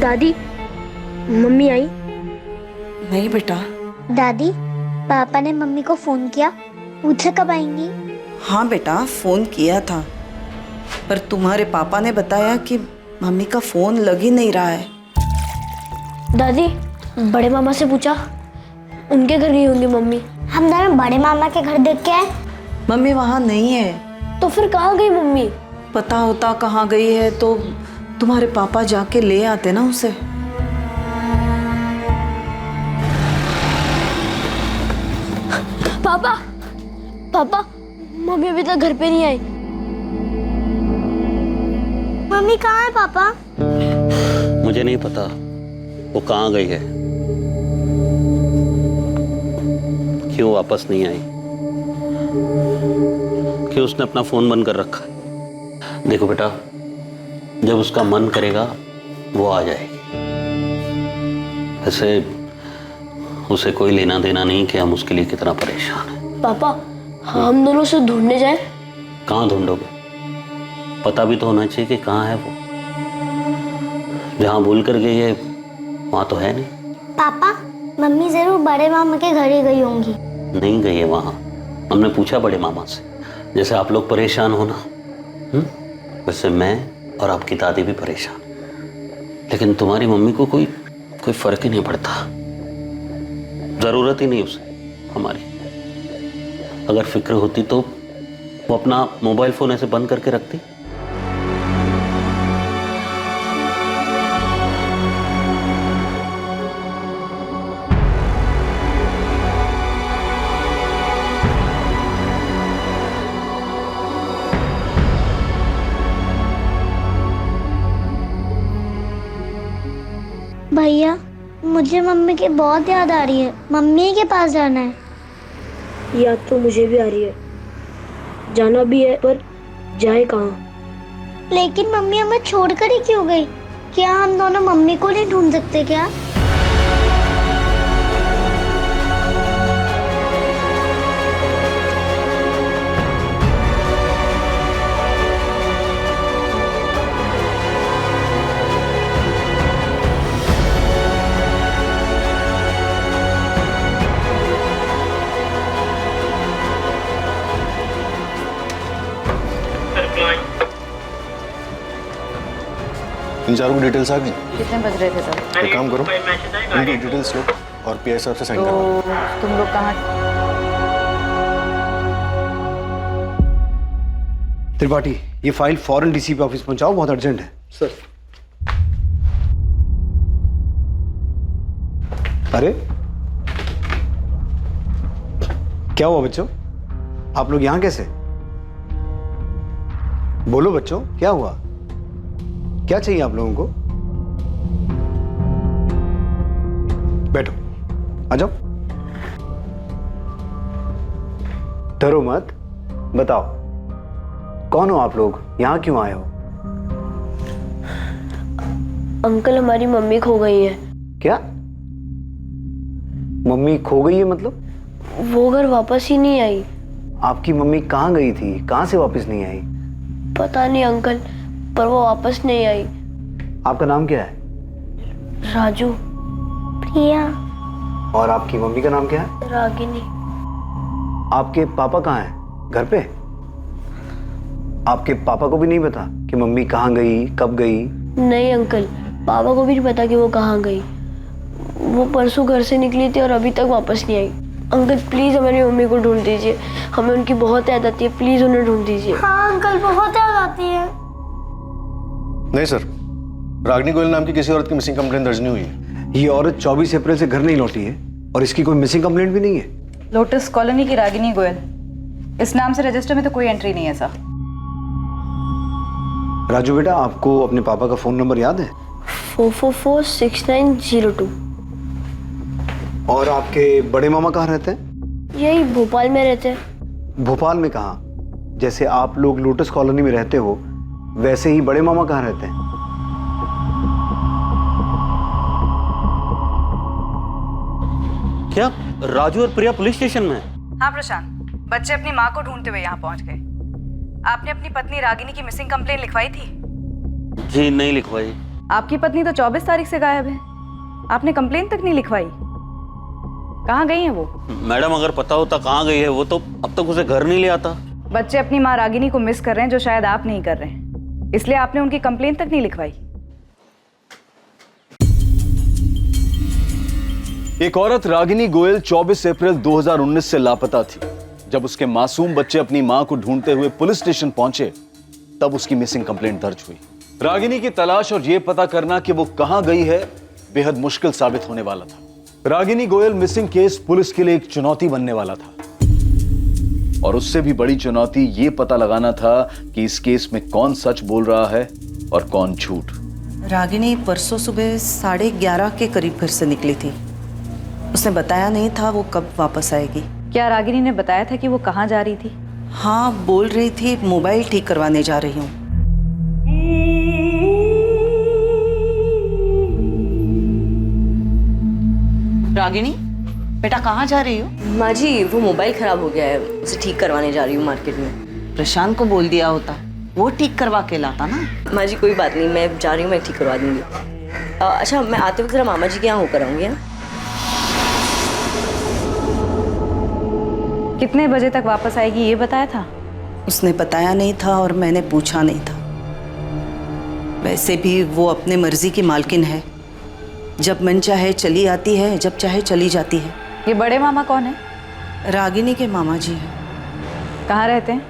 दादी, मम्मी आई? नहीं बेटा। दादी, पापा ने मम्मी को फोन किया, पूछा कब आएंगी? हाँ बेटा, फोन किया था, पर तुम्हारे पापा ने बताया कि मम्मी का फोन लग ही नहीं रहा है। दादी, बड़े मामा से पूछा, उनके घर गई होंगी मम्मी। हम दोनों बड़े मामा के घर देख के आए। मम्मी वहाँ नहीं है। तो फिर कहाँ गई मम्मी? पता होता कहाँ गई है तो तुम्हारे पापा जाके ले आते ना उसे। पापा, पापा, मम्मी अभी तक घर पे नहीं आई। मम्मी कहाँ है पापा? मुझे नहीं पता वो कहाँ गई है, क्यों वापस नहीं आई, क्यों उसने अपना फोन बंद कर रखा है। देखो बेटा, जब उसका मन करेगा वो आ जाएगी। ऐसे उसे कोई लेना देना नहीं कि हम उसके लिए कितना परेशान हैं। पापा, हम दोनों उसे ढूंढने जाएं? कहाँ ढूंढोगे? पता भी तो होना चाहिए कि कहाँ है वो। जहाँ भूल कर गई है वहाँ तो है नहीं। पापा, मम्मी जरूर बड़े मामा के घर ही गई होंगी। नहीं गई है वहाँ। हमने पूछा बड़े मामा से, जैसे आप लोग परेशान हो ना, वैसे मैं और आपकी दादी भी परेशान, लेकिन तुम्हारी मम्मी को कोई फर्क ही नहीं पड़ता। जरूरत ही नहीं उसे हमारी। अगर फिक्र होती तो वो अपना मोबाइल फोन ऐसे बंद करके रखती। भैया, मुझे मम्मी की बहुत याद आ रही है। मम्मी के पास जाना है। याद तो मुझे भी आ रही है, जाना भी है, पर जाए कहाँ? लेकिन मम्मी हमें छोड़कर ही क्यों गई? क्या हम दोनों मम्मी को नहीं ढूंढ सकते क्या? इन चारों की डिटेल्स आ गई। कितने बज रहे थे तब? एक काम करो, इनकी डिटेल्स लो और पीआई साहब से साइन करवा दो। तुम लोग कहाँ? त्रिपाठी, ये फाइल फौरन डीसीपी ऑफिस पहुंचाओ, बहुत अर्जेंट है। सर। अरे क्या हुआ बच्चों? आप लोग यहां कैसे? बोलो बच्चों, क्या हुआ? क्या चाहिए आप लोगों को? बैठो, आ जाओ। डरो मत, बताओ कौन हो आप लोग, यहां क्यों आए हो? अंकल, हमारी मम्मी खो गई है। क्या? मम्मी खो गई है मतलब? वो घर वापस ही नहीं आई। आपकी मम्मी कहाँ गई थी, कहाँ से वापस नहीं आई? पता नहीं अंकल, पर वो वापस नहीं आई। आपका नाम क्या है? राजू। प्रिया। और आपकी मम्मी का नाम क्या है? रागिनी। आपके पापा कहाँ हैं? घर पे? आपके पापा को भी नहीं पता कि मम्मी कहाँ गई, कब गई? नहीं अंकल, पापा को भी नहीं पता कि वो कहाँ गई। वो परसों घर से निकली थी और अभी तक वापस नहीं आई। अंकल प्लीज हमारी मम्मी को ढूंढ दीजिए, हमें उनकी बहुत याद आती है, प्लीज उन्हें ढूंढ दीजिए। हाँ अंकल, बहुत याद आती है। नहीं सर, रागिनी गोयल नाम की किसी औरत की मिसिंग कंप्लेंट दर्ज नहीं हुई है। ये औरत 24 अप्रैल से घर नहीं लौटी है और इसकी कोई मिसिंग कंप्लेंट भी नहीं है। लोटस कॉलोनी की रागिनी गोयल, इस नाम से रजिस्टर में तो कोई एंट्री नहीं है सर। राजू बेटा, आपको अपने पापा का फोन नंबर याद है? 4446902। और आपके बड़े मामा कहाँ रहते हैं? यही भोपाल में रहते हैं। भोपाल में कहाँ? जैसे आप लोग लोटस कॉलोनी में रहते हो वैसे ही बड़े मामा कहाँ रहते हैं? क्या राजू और प्रिया पुलिस स्टेशन में? हाँ प्रशांत, बच्चे अपनी माँ को ढूंढते हुए यहाँ पहुँच गए। आपने अपनी पत्नी रागिनी की मिसिंग कंप्लेंट लिखवाई थी? जी नहीं लिखवाई। आपकी पत्नी तो 24 तारीख से गायब है, आपने कंप्लेन तक नहीं लिखवाई। कहाँ गई है वो? मैडम अगर पता होता कहाँ गई है वो तो अब तक उसे घर नहीं ले आता। बच्चे अपनी माँ रागिनी को मिस कर रहे हैं, जो शायद आप नहीं कर रहे हैं, इसलिए आपने उनकी कंप्लेन तक नहीं लिखवाई। एक औरत रागिनी गोयल 24 अप्रैल 2019 से लापता थी। जब उसके मासूम बच्चे अपनी मां को ढूंढते हुए पुलिस स्टेशन पहुंचे तब उसकी मिसिंग कंप्लेंट दर्ज हुई। रागिनी की तलाश और यह पता करना कि वो कहां गई है बेहद मुश्किल साबित होने वाला था। Ragini Goyal missing case police के लिए एक चुनौती बनने वाला था और उससे भी बड़ी चुनौती यह पता लगाना था कि इस केस में कौन सच बोल रहा है और कौन झूठ। रागिनी परसों सुबह 11:30 के करीब घर से निकली थी। उसने बताया नहीं था वो कब वापस आएगी। क्या रागिनी ने बताया था कि वो कहाँ जा रही थी? हाँ, बोल रही थी मोबाइल ठीक करवाने जा रही हूँ। रागिनी, बेटा कहाँ जा रही हो? माँ जी, वो मोबाइल खराब हो गया है, उसे ठीक करवाने जा रही हूँ मार्केट में। प्रशांत को बोल दिया होता, वो ठीक करवा के लाता ना। माँ जी कोई बात नहीं, मैं जा रही हूँ, मैं ठीक करवा दूंगी। अच्छा, मैं आते वक्त जरा मामा जी के यहाँ होकर आऊँगी। कितने बजे तक वापस आएगी ये बताया था? उसने बताया नहीं था और मैंने पूछा नहीं था। वैसे भी वो अपने मर्जी की मालकिन है, जब मन चाहे चली आती है, जब चाहे चली जाती है। ये बड़े मामा कौन है? रागिनी के मामा जी हैं। कहाँ रहते हैं?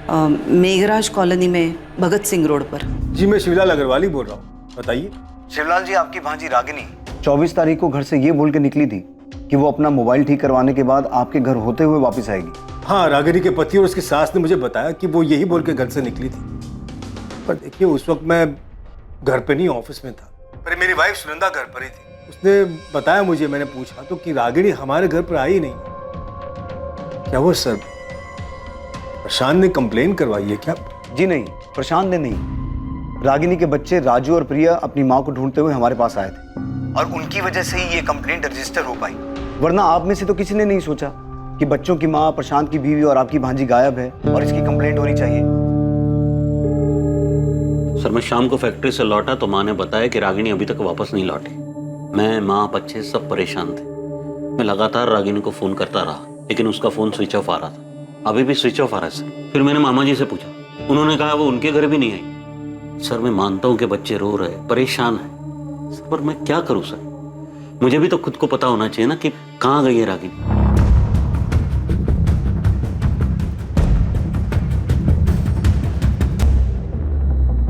मेघराज कॉलोनी में, भगत सिंह रोड पर। जी मैं शिवलाल अग्रवाल ही बोल रहा हूँ, बताइए। शिवलाल जी, आपकी भांजी रागिनी 24 तारीख को घर से ये बोल के निकली थी कि वो अपना मोबाइल ठीक करवाने के बाद आपके घर होते हुए वापस आएगी। हाँ, रागिनी के पति और उसकी सास ने मुझे बताया कि वो यही बोल के घर से निकली थी। पर देखिए उस वक्त मैं घर पे नहीं, ऑफिस में था। पर मेरी वाइफ सुनंदा घर पर ही थी। उसने बताया मुझे, मैंने पूछा तो कि रागिनी हमारे घर पर आई नहीं। क्या वो सर प्रशांत ने कंप्लेन करवाई है क्या? जी नहीं, प्रशांत ने नहीं। रागिनी के बच्चे राजू और प्रिया अपनी माँ को ढूंढते हुए हमारे पास आए थे और उनकी वजह से ही ये कंप्लेंट रजिस्टर हो पाई। वरना आप में से तो किसी ने नहीं सोचा कि बच्चों की माँ, प्रशांत की बीवी और आपकी भांजी गायब है और इसकी कंप्लेंट होनी चाहिए। सर मैं शाम को फैक्ट्री से लौटा तो माँ ने बताया कि रागिनी अभी तक वापस नहीं लौटी। मैं, माँ, बच्चे सब परेशान थे। मैं लगातार रागिनी को फोन करता रहा लेकिन उसका फोन स्विच ऑफ आ रहा था। अभी भी स्विच ऑफ आ रहा है सर। फिर मैंने मामा जी से पूछा, उन्होंने कहा वो उनके घर भी नहीं आई। सर मैं मानता हूँ कि बच्चे रो रहे, परेशान है सर, पर मैं क्या करूँ सर? मुझे भी तो खुद को पता होना चाहिए ना कि कहाँ गई है रागिनी।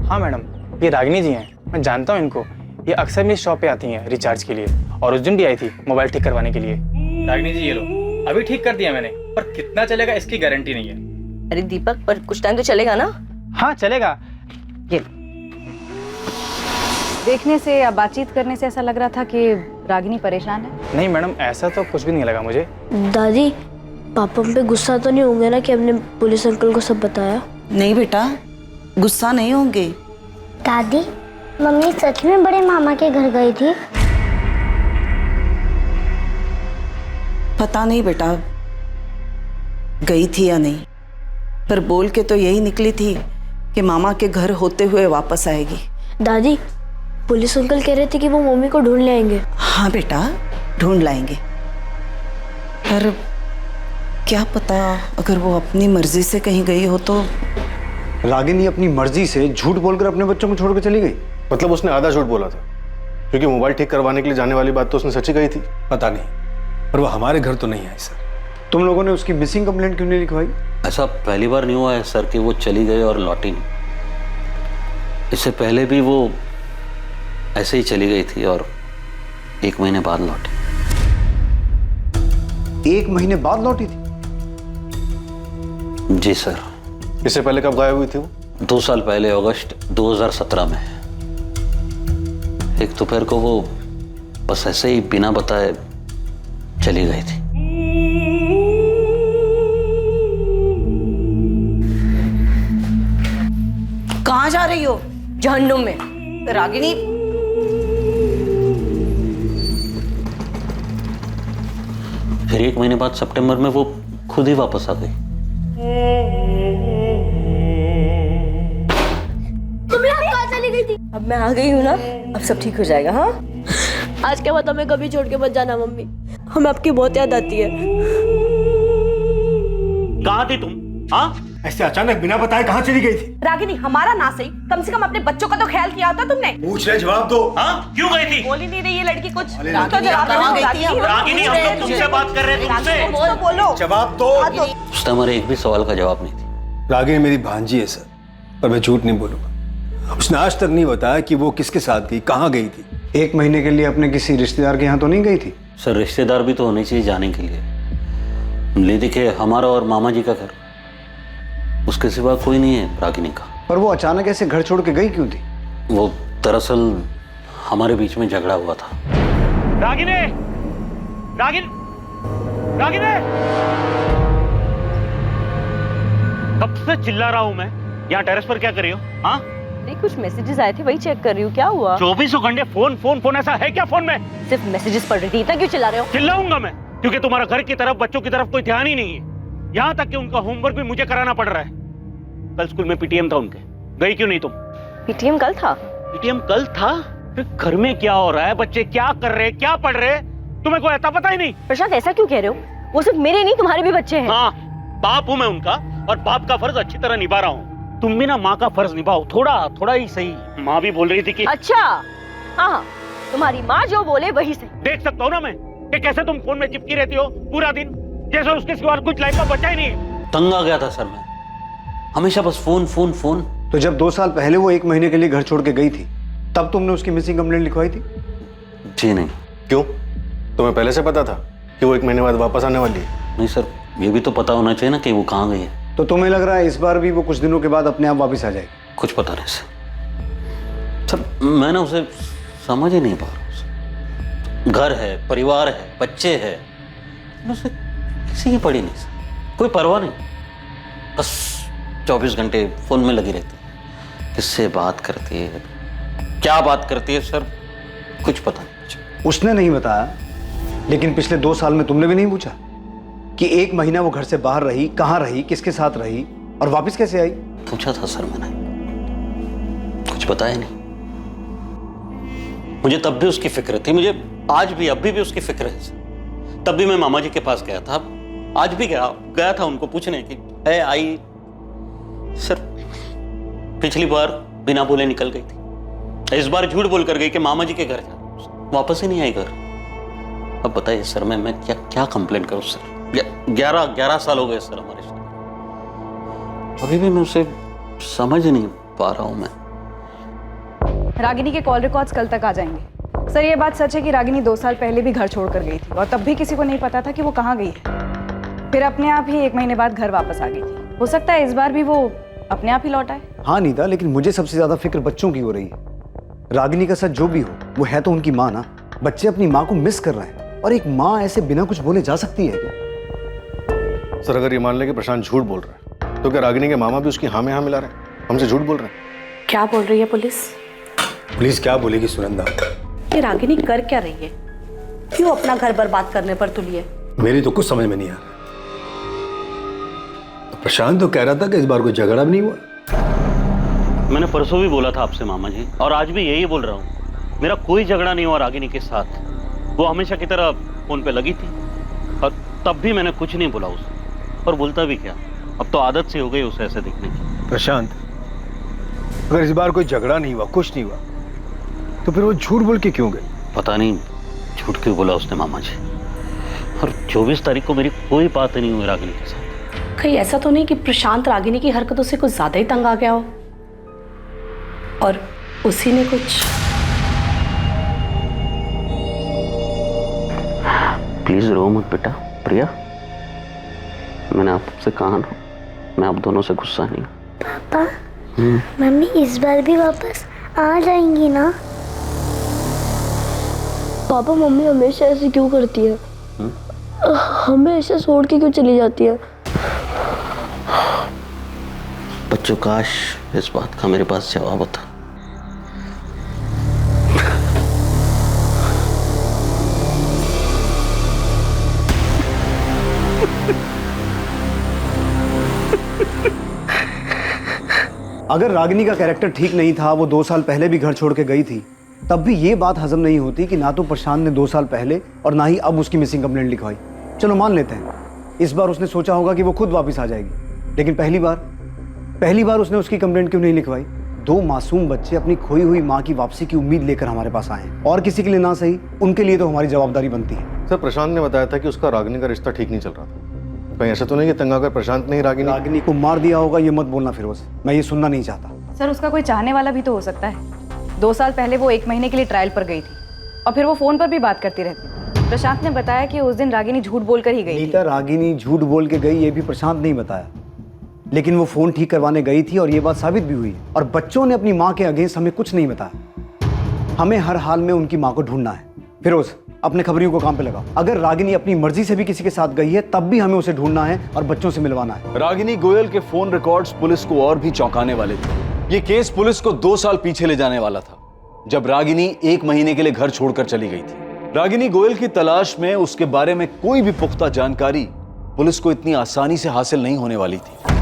हाँ मैडम, ये रागिनी जी हैं, मैं जानता हूँ इनको। ये अक्सर मेरी शॉप पे आती हैं रिचार्ज के लिए और उस दिन भी आई थी मोबाइल ठीक करवाने के लिए। रागिनी जी ये लो, अभी ठीक कर दिया मैंने, पर कितना चलेगा इसकी गारंटी नहीं है। अरे दीपक, पर कुछ टाइम तो चलेगा ना? हाँ चलेगा। ये देखने से या बातचीत करने से ऐसा लग रहा था कि रागिनी परेशान है। नहीं मैडम, ऐसा तो कुछ भी नहीं लगा मुझे। दादी, पापा हम पे गुस्सा तो नहीं होंगे ना कि हमने पुलिस अंकल को सब बताया? नहीं बेटा, गुस्सा नहीं होंगे। दादी, मम्मी सच में बड़े मामा के घर गई थी? पता नहीं बेटा गई थी या नहीं, पर बोल के तो यही निकली थी कि मामा के घर होते हुए वापस आएगी। दादी, पुलिस अंकल कह रहे थे कि वो मम्मी को ढूंढ ले आएंगे। हाँ बेटा, ढूंढ लाएंगे, पर क्या पता अगर वो अपनी मर्जी से कहीं गई हो तो। रागिनी अपनी मर्जी से झूठ बोलकर अपने बच्चों को छोड़कर चली गई? मतलब उसने आधा झूठ बोला था, क्योंकि मोबाइल ठीक करवाने के लिए जाने वाली बात तो उसने सच्ची कही थी। पता नहीं, पर वो हमारे घर तो नहीं आई सर। तुम लोगों ने उसकी मिसिंग कंप्लेंट क्यों नहीं लिखवाई? ऐसा पहली बार नहीं हुआ है सर कि वो चली गई और लौटी नहीं। इससे पहले भी वो ऐसे ही चली गई थी और 1 महीने बाद लौटी। 1 महीने बाद लौटी थी? जी सर। इससे पहले कब गायब हुई थी वो? 2 साल पहले, अगस्त 2017 में। एक दोपहर को वो बस ऐसे ही बिना बताए चली गई थी। कहाँ जा रही हो? जहन्नुम में। रागिनी, फिर 1 महीने बाद सितंबर में वो खुद ही वापस आ गई। तुम यहाँ कहाँ चली गई थी? अब मैं आ गई हूँ ना, अब सब ठीक हो जाएगा। हाँ, आज के बाद हमें कभी छोड़ के मत जाना मम्मी, हमें आपकी बहुत याद आती है। कहाँ थी तुम? हाँ, ऐसे अचानक बिना बताए कहाँ चली गई थी? रागिनी, हमारा ना सही, कम से कम अपने बच्चों का तो ख्याल किया होता तुमने। पूछ रहे, जवाब दो। हाँ, क्यों गई थी? बोल ही नहीं रही ये लड़की कुछ। रागिनी, तो जवाब कहाँ दो, गई थी? रागिनी, रागिनी, हम लोग तुमसे बात कर रहे हैं, तुमसे। तो बोलो। जवाब दो। उसने हमारे एक भी सवाल का जवाब नहीं थी। रागिनी मेरी भांजी है सर, पर मैं झूठ नहीं बोलूंगा। उसने आज तक नहीं बताया कि वो किसके साथ गई, कहाँ गई थी। 1 महीने के लिए अपने किसी रिश्तेदार के यहाँ तो नहीं गई थी? सर, रिश्तेदार भी तो होने चाहिए जाने के लिए। ले देखिए, हमारा और मामा जी का घर, उसके सिवा कोई नहीं है रागिनी का। पर वो अचानक ऐसे घर छोड़ के गई क्यों थी? वो दरअसल हमारे बीच में झगड़ा हुआ था। रागिनी, रागिनी, रागिनी, कब से चिल्ला रहा हूं मैं। यहाँ टेरेस पर क्या कर रही हो? हाँ, नहीं, कुछ मैसेजेस आए थे, वही चेक कर रही हूँ। क्या हुआ? 24 घंटे फोन फोन फोन, ऐसा है क्या फोन में? सिर्फ मैसेजेस पढ़ रही थी, इतना क्यों चिल्ला रहे हो? चिल्लाऊंगा मैं, क्योंकि तुम्हारा घर की तरफ, बच्चों की तरफ कोई ध्यान ही नहीं है। यहाँ तक कि उनका होमवर्क भी मुझे कराना पड़ रहा है। कल स्कूल में पीटीएम था उनके, गई क्यों नहीं तुम? पीटीएम कल था? पीटीएम कल था? फिर घर में क्या हो रहा है, बच्चे क्या कर रहे हैं, क्या पढ़ रहे हैं, तुम्हें कोई अता पता ही नहीं। प्रशांत, ऐसा क्यों कह रहे हो? वो सिर्फ मेरे नहीं, तुम्हारे भी बच्चे हैं। हाँ, बाप हूं मैं उनका, और बाप का फर्ज अच्छी तरह निभा रहा हूँ। तुम भी ना माँ का फर्ज निभाओ, थोड़ा थोड़ा ही सही। माँ भी बोल रही थी कि अच्छा, हाँ, तुम्हारी माँ जो बोले वही सही। देख सकता हूँ ना मैं कि कैसे तुम फोन में चिपकी रहती हो पूरा दिन, जैसे उसके सिवा कुछ लाइफ में बचा ही नहीं है। तंग आ गया था सर मैं, हमेशा बस फोन फोन फोन। तो जब 2 साल पहले वो 1 महीने के लिए घर छोड़ के गई थी, तब तुमने उसकी मिसिंग कंप्लेंट लिखवाई थी? जी नहीं। क्यों? तुम्हें पहले से पता था कि वो 1 महीने बाद वापस आने वाली है? नहीं सर, ये भी तो पता होना चाहिए ना कि वो कहाँ गई है। तो तुम्हें लग रहा है इस बार भी वो कुछ दिनों के बाद अपने आप वापस आ जाएगी? कुछ पता नहीं सर। सर, मैं ना उसे समझ ही नहीं पा रहा। घर है, परिवार है, बच्चे हैं, उसे किसी की पड़ी नहीं सर, कोई परवाह नहीं। बस 24 घंटे फोन में लगी रहती है। किससे बात करती है, क्या बात करती है सर, कुछ पता नहीं मुझे। उसने नहीं बताया, लेकिन पिछले 2 साल में तुमने भी नहीं पूछा कि 1 महीना वो घर से बाहर रही, कहाँ रही, किसके साथ रही और वापस कैसे आई? पूछा था सर मैंने, कुछ बताया नहीं। मुझे तब भी उसकी फिक्र थी, मुझे आज भी, अभी भी उसकी फिक्र है सर। तब भी मैं मामा जी के पास गया था, आज भी गया था उनको पूछने की है आई। सर, पिछली बार बिना बोले निकल गई थी, इस बार झूठ बोल कर गई कि मामा जी के घर जा, वापस ही नहीं आई घर। अब बताइए सर, मैं क्या क्या कंप्लेंट करूं सर? 11 साल हो गए सर हमारे साथ, अभी भी मैं उसे समझ नहीं पा रहा हूं मैं। रागिनी के कॉल रिकॉर्ड्स कल तक आ जाएंगे। सर, ये बात सच है कि रागिनी 2 साल पहले भी घर छोड़कर गई थी और तब भी किसी को नहीं पता था कि वो कहाँ गई है। फिर अपने आप ही 1 महीने बाद घर वापस आ गई थी। हो सकता है इस बार भी वो अपने आप ही लौट आए। हाँ नीता, लेकिन मुझे सबसे ज्यादा फिक्र बच्चों की हो रही है। रागिनी का सच जो भी हो, वो है तो उनकी माँ ना। बच्चे अपनी माँ को मिस कर रहे हैं, और एक माँ ऐसे बिना कुछ बोले जा सकती है क्या? सर, अगर ये मान ले कि प्रशांत झूठ बोल रहा है, तो क्या रागिनी के मामा भी उसकी हाँ में हाँ मिला रहे हैं, हमसे झूठ बोल रहे हैं? क्या बोल रही है पुलिस? पुलिस क्या बोलेगी सुनंदा? ये रागिनी कर क्या रही है? क्यों अपना घर बर्बाद करने पर तुली है? मेरी तो कुछ समझ में नहीं आ रहा। तो प्रशांत तो कह रहा था कि इस बार कोई झगड़ा भी नहीं हुआ। मैंने परसों भी बोला था आपसे मामा जी, और आज भी यही बोल रहा हूँ, मेरा कोई झगड़ा नहीं हुआ रागिनी के साथ। वो हमेशा की तरह फोन पे लगी थी, और तब भी मैंने कुछ नहीं बोला उसे, और बोलता भी क्या, अब तो आदत सी हो गई उसे ऐसे दिखने की। प्रशांत, अगर इस बार कोई झगड़ा नहीं हुआ, कुछ नहीं हुआ, तो फिर वो झूठ बोल के क्यों गई? पता नहीं झूठ क्यों बोला उसने मामा जी। और 24 तारीख को मेरी कोई बात नहीं हुई रागिनी के साथ। कहीं ऐसा तो नहीं कि प्रशांत रागिनी की हरकतों से कुछ ज्यादा ही तंग आ गया हो और उसी ने कुछ? प्लीज रो मत बेटा। प्रिया, मैंने आपसे कहा ना, मैं आप दोनों से गुस्सा नहीं। पापा, मम्मी इस बार भी वापस आ जाएंगी ना? पापा, मम्मी हमेशा ऐसे क्यों करती है? हमें ऐसे छोड़ के क्यों चली जाती है? बच्चों, काश इस बात का मेरे पास जवाब होता। अगर रागिनी का कैरेक्टर ठीक नहीं था, वो 2 साल पहले भी घर छोड़ के गई थी, तब भी ये बात हजम नहीं होती कि ना तो प्रशांत ने 2 साल पहले और ना ही अब उसकी मिसिंग कंप्लेंट लिखवाई। चलो मान लेते हैं इस बार उसने सोचा होगा कि वो खुद वापस आ जाएगी, लेकिन पहली बार उसने उसकी कंप्लेंट क्यों नहीं लिखवाई? 2 मासूम बच्चे अपनी खोई हुई माँ की वापसी की उम्मीद लेकर हमारे पास आए हैं, और किसी के लिए ना सही, उनके लिए तो हमारी जवाबदारी बनती है। सर, प्रशांत ने बताया था कि उसका रागिनी का रिश्ता ठीक नहीं चल रहा था। कहीं ऐसा तो नहीं कि तंग आकर प्रशांत ने ही रागिनी को मार दिया होगा? ये मत बोलना फिरोज, मैं ये सुनना नहीं चाहता। सर उसका कोई चाहने वाला भी तो हो सकता है। 2 साल पहले वो 1 महीने के लिए ट्रायल पर गई थी और फिर वो फोन पर भी बात करती रहती थी। प्रशांत ने बताया कि उस दिन रागिनी झूठ बोलकर ही गई नीता, रागिनी झूठ बोल के गई ये भी प्रशांत नहीं बताया, लेकिन वो फोन ठीक करवाने गई थी और ये बात साबित भी हुई। और बच्चों ने अपनी माँ के अगेंस्ट हमें कुछ नहीं बताया। हमें हर हाल में उनकी माँ को ढूंढना है। फिरोज, अपने खबरियों को काम पे लगाओ। अगर रागिनी अपनी मर्जी से भी किसी के साथ गई है तब भी हमें उसे ढूंढना है और बच्चों से मिलवाना है। रागिनी गोयल के फोन रिकॉर्ड्स पुलिस को और भी चौंकाने वाले थे। ये केस पुलिस को 2 साल पीछे ले जाने वाला था, जब रागिनी 1 महीने के लिए घर छोड़कर चली गई थी। रागिनी गोयल की तलाश में उसके बारे में कोई भी पुख्ता जानकारी पुलिस को इतनी आसानी से हासिल नहीं होने वाली थी।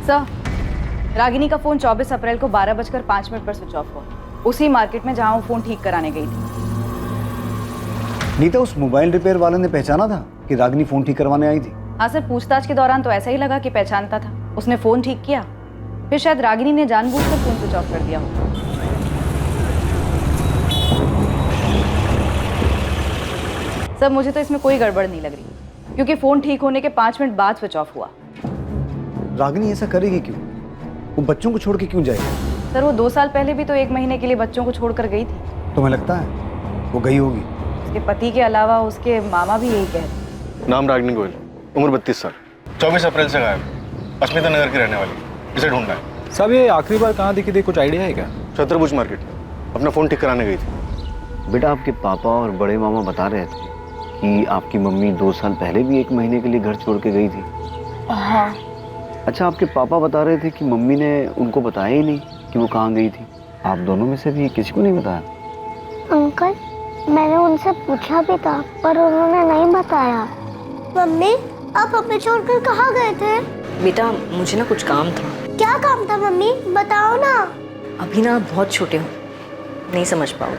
सर, रागिनी का फोन 24 अप्रैल को 12:05 पर स्विच ऑफ हुआ, उसी मार्केट में जहां वो फोन ठीक कराने गई थी। नीता, उस मोबाइल रिपेयर वाले ने पहचाना था कि रागिनी फोन ठीक करवाने आई थी? हाँ सर, पूछताछ के दौरान तो ऐसा ही लगा कि पहचानता था। उसने फोन ठीक किया, फिर शायद रागिनी ने जानबूझकर फोन स्विच ऑफ कर दिया हो। सर मुझे तो इसमें कोई गड़बड़ नहीं लग रही, क्योंकि फोन ठीक होने के 5 मिनट बाद स्विच ऑफ हुआ। रागिनी ऐसा करेगी क्यों? वो बच्चों को छोड़ के क्यों जाएगी? सर वो 2 साल पहले भी तो 1 महीने के लिए बच्चों को छोड़कर गई थी। तुम्हें लगता है वो गई होगी? उसके पति के अलावा उसके मामा भी यही कहते। नाम रागिनी गोयल, उम्र 32 साल, 24 अप्रैल से गायब, अस्मिता नगर की रहने वाली। इसे ढूंढना है। साहब ये आखिरी बार कहाँ दिखी थी, कुछ आइडिया है क्या? छत्रभुज मार्केट में अपना फोन ठीक कराने गई थी। बेटा, आपके पापा और बड़े मामा बता रहे थे कि आपकी मम्मी 2 साल पहले भी 1 महीने के लिए घर छोड़ के गई थी। हाँ। अच्छा, आपके पापा बता रहे थे कि मम्मी ने उनको बताया ही नहीं कि वो कहाँ गई थी। आप दोनों में से भी किसी को नहीं बताया? अंकल, मैंने उनसे पूछा भी था पर उन्होंने नहीं बताया। मम्मी, आप हमें छोड़कर कहाँ गए थे? बेटा मुझे ना कुछ काम था। क्या काम था मम्मी, बताओ ना। अभी ना आप बहुत छोटे हो, नहीं समझ पाओ।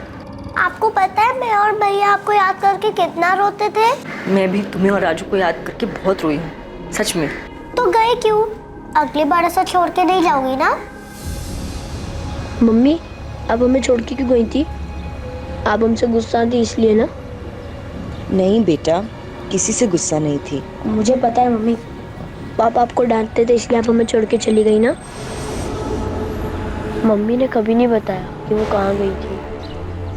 आपको पता है मैं और भैया आपको याद करके कितना रोते थे? मैं भी तुम्हें और राजू को याद करके बहुत रोई हूँ, सच में। तो गए क्यों? अगली बार ऐसा छोड़ के नहीं जाओगी ना? मम्मी, आप हमें छोड़ के क्यों गई थी? आप हमसे गुस्सा थी इसलिए ना? नहीं बेटा, किसी से गुस्सा नहीं थी। मुझे पता है मम्मी, पापा आपको डांटते थे इसलिए आप हमें छोड़ के चली गई ना? मम्मी ने कभी नहीं बताया कि वो कहाँ गई थी।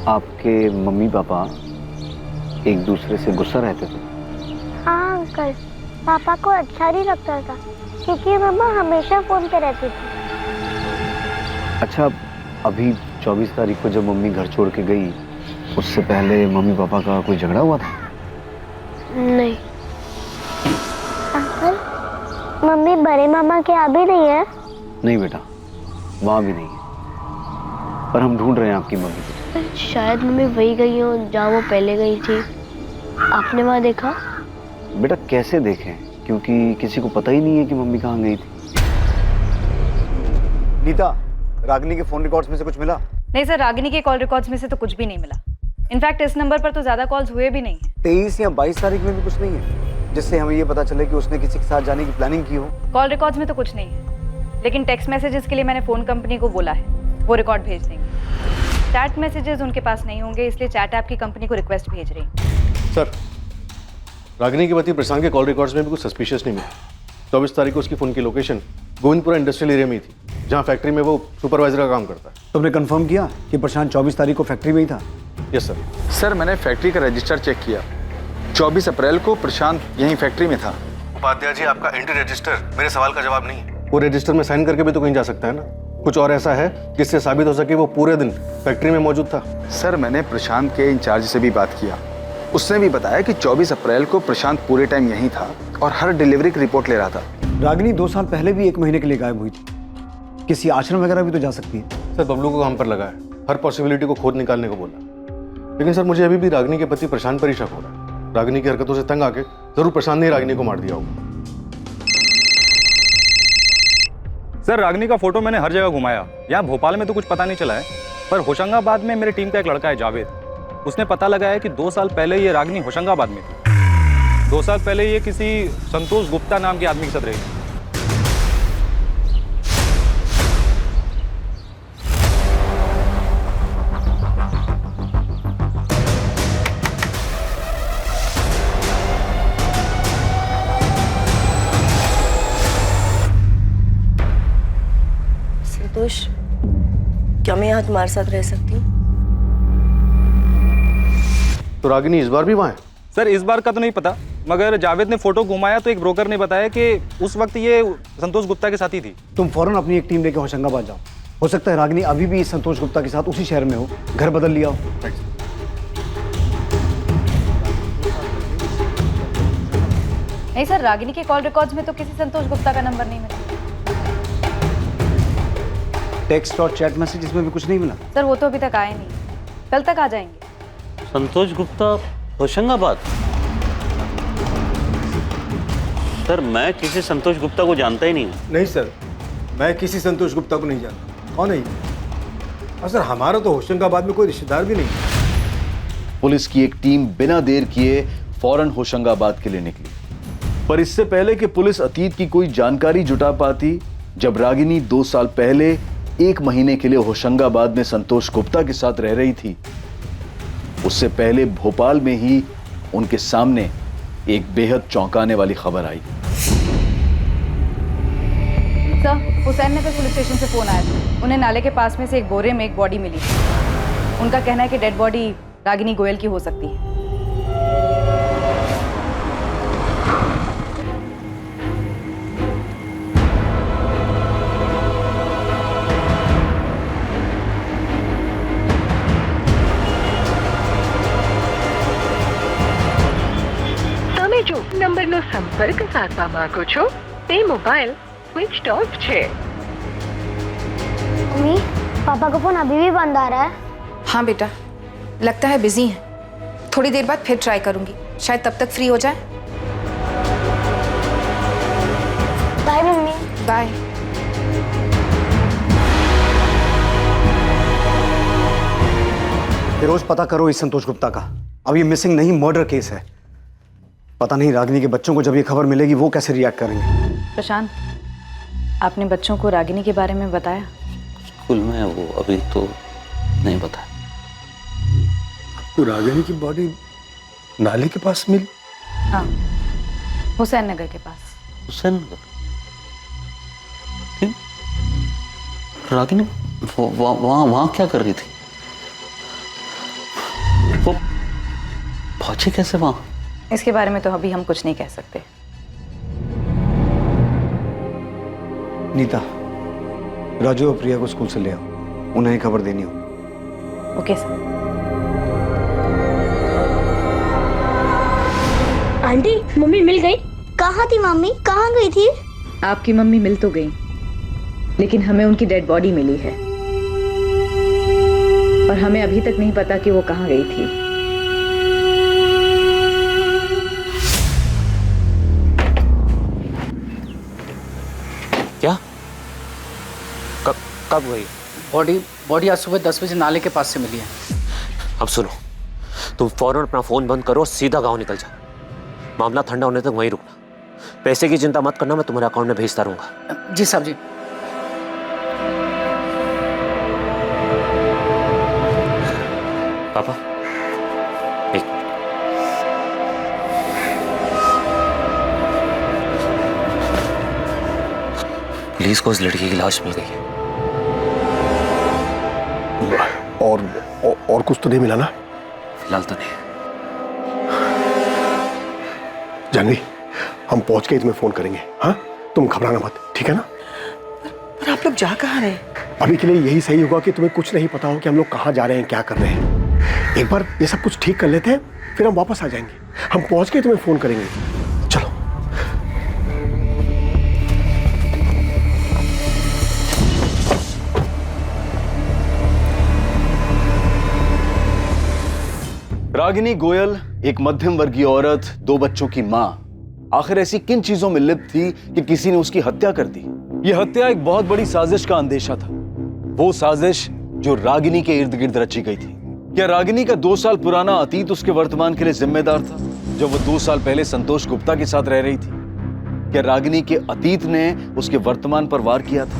आपके मम्मी पापा एक दूसरे से गुस्सा रहते थे? हाँ अंकल, पापा को अच्छा नहीं लगता था क्योंकि मम्मा हमेशा फोन पे रहती थी। अच्छा, अभी 24 तारीख को जब मम्मी घर छोड़ के गई, उससे पहले मम्मी पापा का कोई झगड़ा हुआ था? नहीं। अंकल, मम्मी बड़े मामा के यहाँ भी नहीं है? नहीं बेटा, वहाँ भी नहीं है, पर हम ढूंढ रहे हैं आपकी मम्मी को। शायद मम्मी वही गई हो जहाँ वो पहले गई थी। आपने वहाँ देखा? बेटा कैसे देखें, क्योंकि किसी को पता ही नहीं है कि मम्मी कहाँ गई थी। नीता, रागिनी के फोन रिकॉर्ड्स में से कुछ मिला? नहीं सर, रागिनी के कॉल रिकॉर्ड्स में से तो कुछ भी नहीं मिला। इनफैक्ट इस नंबर पर तो ज्यादा कॉल्स हुए भी नहीं है। 23 या 22 तारीख में भी कुछ नहीं है जिससे हमें ये पता चले कि उसने किसी के साथ जाने की प्लानिंग की हो? कॉल रिकॉर्ड्स में तो कुछ नहीं है, लेकिन टेक्स्ट मैसेजेस के लिए मैंने फोन कंपनी को बोला है, वो रिकॉर्ड भेज देंगे। चैट मैसेजेस उनके पास नहीं होंगे, इसलिए चैट ऐप की कंपनी को रिक्वेस्ट भेज रही हूँ। सर, रागिनी के पति प्रशांत के कॉल रिकॉर्ड्स में भी कुछ सस्पिशियस नहीं मिला। 24 तारीख को उसकी फोन की लोकेशन गोविंदपुरा इंडस्ट्रियल एरिया में ही थी, जहाँ फैक्ट्री में वो सुपरवाइजर का काम करता है। तुमने कंफर्म किया कि प्रशांत 24 तारीख को फैक्ट्री में ही था? Yes sir. सर, मैंने फैक्ट्री का रजिस्टर चेक किया, 24 अप्रैल को प्रशांत यहीं फैक्ट्री में था। उपाध्याय जी, आपका एंट्री रजिस्टर मेरे सवाल का जवाब नहीं है। वो रजिस्टर में साइन करके भी तो कहीं जा सकता है ना। कुछ और ऐसा है जिससे साबित हो सके वो पूरे दिन फैक्ट्री में मौजूद था? सर, मैंने प्रशांत के इंचार्ज से भी बात किया, उसने भी बताया कि 24 अप्रैल को प्रशांत पूरे टाइम यहीं था और हर डिलीवरी की रिपोर्ट ले रहा था। रागिनी 2 साल पहले भी 1 महीने के लिए गायब हुई थी, किसी आश्रम वगैरह भी तो जा सकती है। सर बबलू को काम पर लगा है, हर पॉसिबिलिटी को खोद निकालने को बोला। लेकिन सर मुझे अभी भी रागिनी के पति प्रशांत पर ही शक हो रहा है। रागिनी की हरकतों से तंग आके जरूर प्रशांत ने रागिनी को मार दिया होगा। सर रागिनी का फोटो मैंने हर जगह घुमाया, यहाँ भोपाल में तो कुछ पता नहीं चला है, पर होशंगाबाद में मेरी टीम का एक लड़का है जावेद, उसने पता लगाया कि 2 साल पहले ये रागिनी होशंगाबाद में थी। 2 साल पहले ये किसी संतोष गुप्ता नाम के आदमी के साथ रही थी। संतोष, क्या मैं यहाँ तुम्हारे साथ रह सकती हूँ? तो रागिनी इस बार भी वहाँ है? सर इस बार का तो नहीं पता, मगर जावेद ने फोटो घुमाया तो एक ब्रोकर ने बताया कि उस वक्त ये संतोष गुप्ता के साथ ही थी। तुम फौरन अपनी एक टीम लेके होशंगाबाद जाओ। हो सकता है रागिनी अभी भी संतोष गुप्ता के साथ उसी शहर में हो, घर बदल लिया हो। नहीं सर, रागिनी के कॉल रिकॉर्ड्स में तो किसी संतोष गुप्ता का नंबर नहीं मिला। टेक्स्ट और चैट मैसेजेस में भी कुछ नहीं मिला? सर वो तो अभी तक आए नहीं, कल तक आ जाएंगे। संतोष गुप्ता होशंगाबाद? सर मैं किसी संतोष गुप्ता को जानता ही नहीं हूँ। नहीं सर, मैं किसी संतोष गुप्ता को नहीं जानता। कौन है? और सर हमारा तो होशंगाबाद में कोई रिश्तेदार भी नहीं। पुलिस की एक टीम बिना देर किए फौरन होशंगाबाद के लिए निकली, पर इससे पहले कि पुलिस अतीत की कोई जानकारी जुटा पाती, जब रागिनी 2 साल पहले 1 महीने के लिए होशंगाबाद में संतोष गुप्ता के साथ रह रही थी, उससे पहले भोपाल में ही उनके सामने एक बेहद चौंकाने वाली खबर आई। सर हुसैन नगर पुलिस स्टेशन से फोन आया था, उन्हें नाले के पास में से एक बोरे में एक बॉडी मिली। उनका कहना है कि डेड बॉडी रागिनी गोयल की हो सकती है। જો નંબરનો સંપર્ક સાધવા માંગો છો તે મોબાઈલ સ્વિચ ઓફ છે। मम्मी, पापा का फोन अभी भी बंद आ रहा है। हाँ बेटा, लगता है बिजी हैं। थोड़ी देर बाद फिर ट्राई करूंगी, शायद तब तक फ्री हो जाए। Bye mummy. बाय। फिरोज, पता करो इस संतोष गुप्ता का। अब ये मिसिंग नहीं, मर्डर केस है। पता नहीं रागिनी के बच्चों को जब ये खबर मिलेगी वो कैसे रिएक्ट करेंगे। प्रशांत, आपने बच्चों को रागिनी के बारे में बताया? स्कूल में वो अभी तो नहीं बताया। तो रागिनी की बॉडी नाले के पास मिली? हाँ, हुसैन नगर के पास। हुसैन नगर? रागिनी वहाँ क्या कर रही थी? वो पहुंची कैसे वहाँ? इसके बारे में तो अभी हम कुछ नहीं कह सकते। नीता, राजू और प्रिया को स्कूल से ले आओ, उन्हें खबर देनी हो। Okay sir. आंटी, मम्मी मिल गई? कहाँ थी मम्मी? कहाँ गई थी? आपकी मम्मी मिल तो गई, लेकिन हमें उनकी डेड बॉडी मिली है और हमें अभी तक नहीं पता कि वो कहाँ गई थी। क्या? कब गई? बॉडी आज सुबह 10 बजे नाले के पास से मिली है। अब सुनो, तुम फौरन अपना फोन बंद करो, सीधा गांव निकल जाओ। मामला ठंडा होने तक वहीं रुकना। पैसे की चिंता मत करना, मैं तुम्हारे अकाउंट में भेजता रहूंगा। जी साहब जी। पापा, एक पुलिस को उस लड़की की लाश मिल गई है। और कुछ तो नहीं मिला ना? फिलहाल तो नहीं। जानवी, हम पहुंच के तुम्हें फोन करेंगे। हाँ, तुम घबराना मत, ठीक है ना? पर आप लोग जा कहाँ रहे? अभी के लिए यही सही होगा कि तुम्हें कुछ नहीं पता हो कि हम लोग कहाँ जा रहे हैं, क्या कर रहे हैं। एक बार ये सब कुछ ठीक कर लेते हैं, फिर हम वापस आ जाएंगे। हम पहुंच के तुम्हें फोन करेंगे। चलो। रागिनी गोयल एक मध्यम वर्गीय औरत, 2 बच्चों की मां, आखिर ऐसी किन चीजों में लिप्त थी कि किसी ने उसकी हत्या कर दी? यह हत्या एक बहुत बड़ी साजिश का अंदेशा था, वो साजिश जो रागिनी के इर्द गिर्द रची गई थी। क्या रागिनी का 2 साल पुराना अतीत उसके वर्तमान के लिए जिम्मेदार था, जब वो 2 साल पहले संतोष गुप्ता के साथ रह रही थी? क्या रागिनी के अतीत ने उसके वर्तमान पर वार किया था?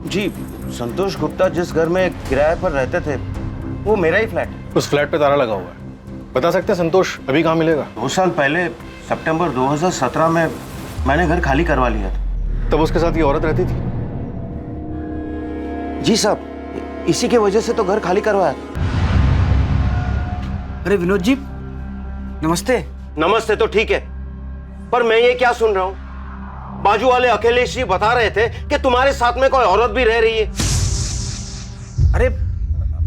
जी, संतोष गुप्ता जिस घर में किराए पर रहते थे वो मेरा ही फ्लैट है। उस फ्लैट पे ताला लगा हुआ है। बता सकते हैं संतोष अभी कहाँ मिलेगा? 2 साल पहले सितंबर 2017 में मैंने घर खाली करवा लिया था। तब उसके साथ ये औरत रहती थी? जी साहब, इसी की वजह से तो घर खाली करवाया। अरे विनोद जी, नमस्ते। नमस्ते तो ठीक है, पर मैं ये क्या सुन रहा हूँ? बाजू वाले अखिलेश जी बता रहे थे कि तुम्हारे साथ में कोई औरत भी रह रही है। अरे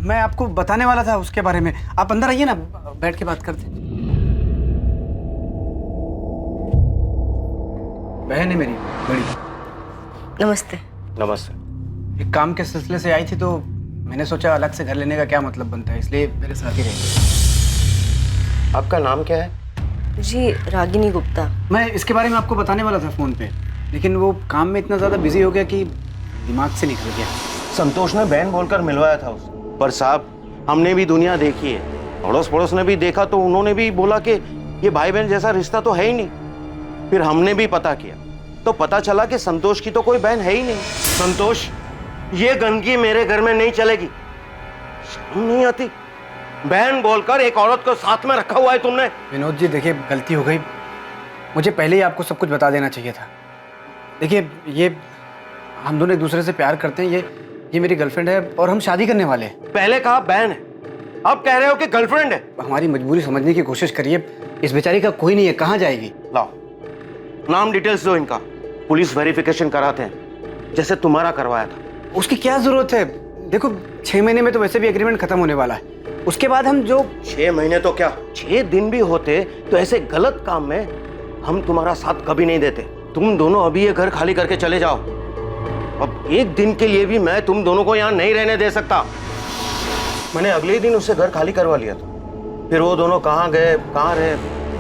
मैं आपको बताने वाला था उसके बारे में। आप अंदर आइए ना, बैठ के बात करते। बहन है मेरी बड़ी। नमस्ते। नमस्ते। एक काम के सिलसिले से आई थी तो मैंने सोचा अलग से घर लेने का क्या मतलब बनता है, इसलिए मेरे साथ ही रहेंगे। आपका नाम क्या है? जी, रागिनी गुप्ता। मैं इसके बारे में आपको बताने वाला था फोन पे, लेकिन वो काम में इतना ज्यादा बिजी हो गया कि दिमाग से निकल गया। संतोष ने बहन बोलकर मिलवाया था उसे। पर साहब, हमने भी दुनिया देखी है, अड़ोस पड़ोस ने भी देखा तो उन्होंने भी बोला कि ये भाई बहन जैसा रिश्ता तो है ही नहीं। फिर हमने भी पता किया तो पता चला कि संतोष की तो कोई बहन है ही नहीं। संतोष, ये गंदगी मेरे घर में नहीं चलेगी। शर्म नहीं आती? बहन बोलकर एक औरत को साथ में रखा हुआ है तुमने। विनोद जी देखिए, गलती हो गई, मुझे पहले ही आपको सब कुछ बता देना चाहिए था। देखिए, ये हम दोनों एक दूसरे से प्यार करते हैं, ये मेरी गर्लफ्रेंड है और हम शादी करने वाले हैं। पहले कहा बहन है, अब कह रहे हो कि गर्लफ्रेंड है। हमारी मजबूरी समझने की कोशिश करिए। इस बेचारी का कोई नहीं है, कहाँ जाएगी? लाओ नाम डिटेल्स दो इनका, पुलिस वेरिफिकेशन कराते हैं जैसे तुम्हारा करवाया था। उसकी क्या जरूरत है? देखो 6 महीने में तो वैसे भी एग्रीमेंट खत्म होने वाला है, उसके बाद हम जो 6 महीने तो क्या 6 दिन भी होते तो ऐसे गलत काम में हम तुम्हारा साथ कभी नहीं देते। तुम दोनों अभी ये घर खाली करके चले जाओ। अब एक दिन के लिए भी मैं तुम दोनों को यहाँ नहीं रहने दे सकता। मैंने अगले ही दिन उससे घर खाली करवा लिया था। फिर वो दोनों कहाँ गए कहाँ रहे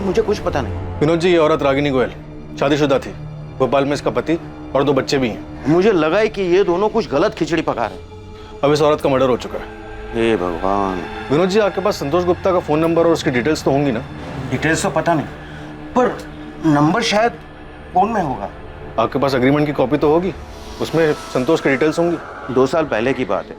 मुझे कुछ पता नहीं। विनोद जी, ये औरत रागिनी गोयल शादीशुदा थी, भोपाल में इसका पति और 2 बच्चे भी हैं। मुझे लगा ही कि ये दोनों कुछ गलत खिचड़ी पका रहे। अब इस औरत का मर्डर हो चुका है। हे भगवान। विनोद जी, आपके पास संतोष गुप्ता का फोन नंबर और उसकी डिटेल्स तो होंगी ना? डिटेल्स तो पता नहीं, पर नंबर शायद फोन में होगा। आपके पास एग्रीमेंट की कॉपी तो होगी, उसमें संतोष की डिटेल्स होंगी। 2 साल पहले की बात है,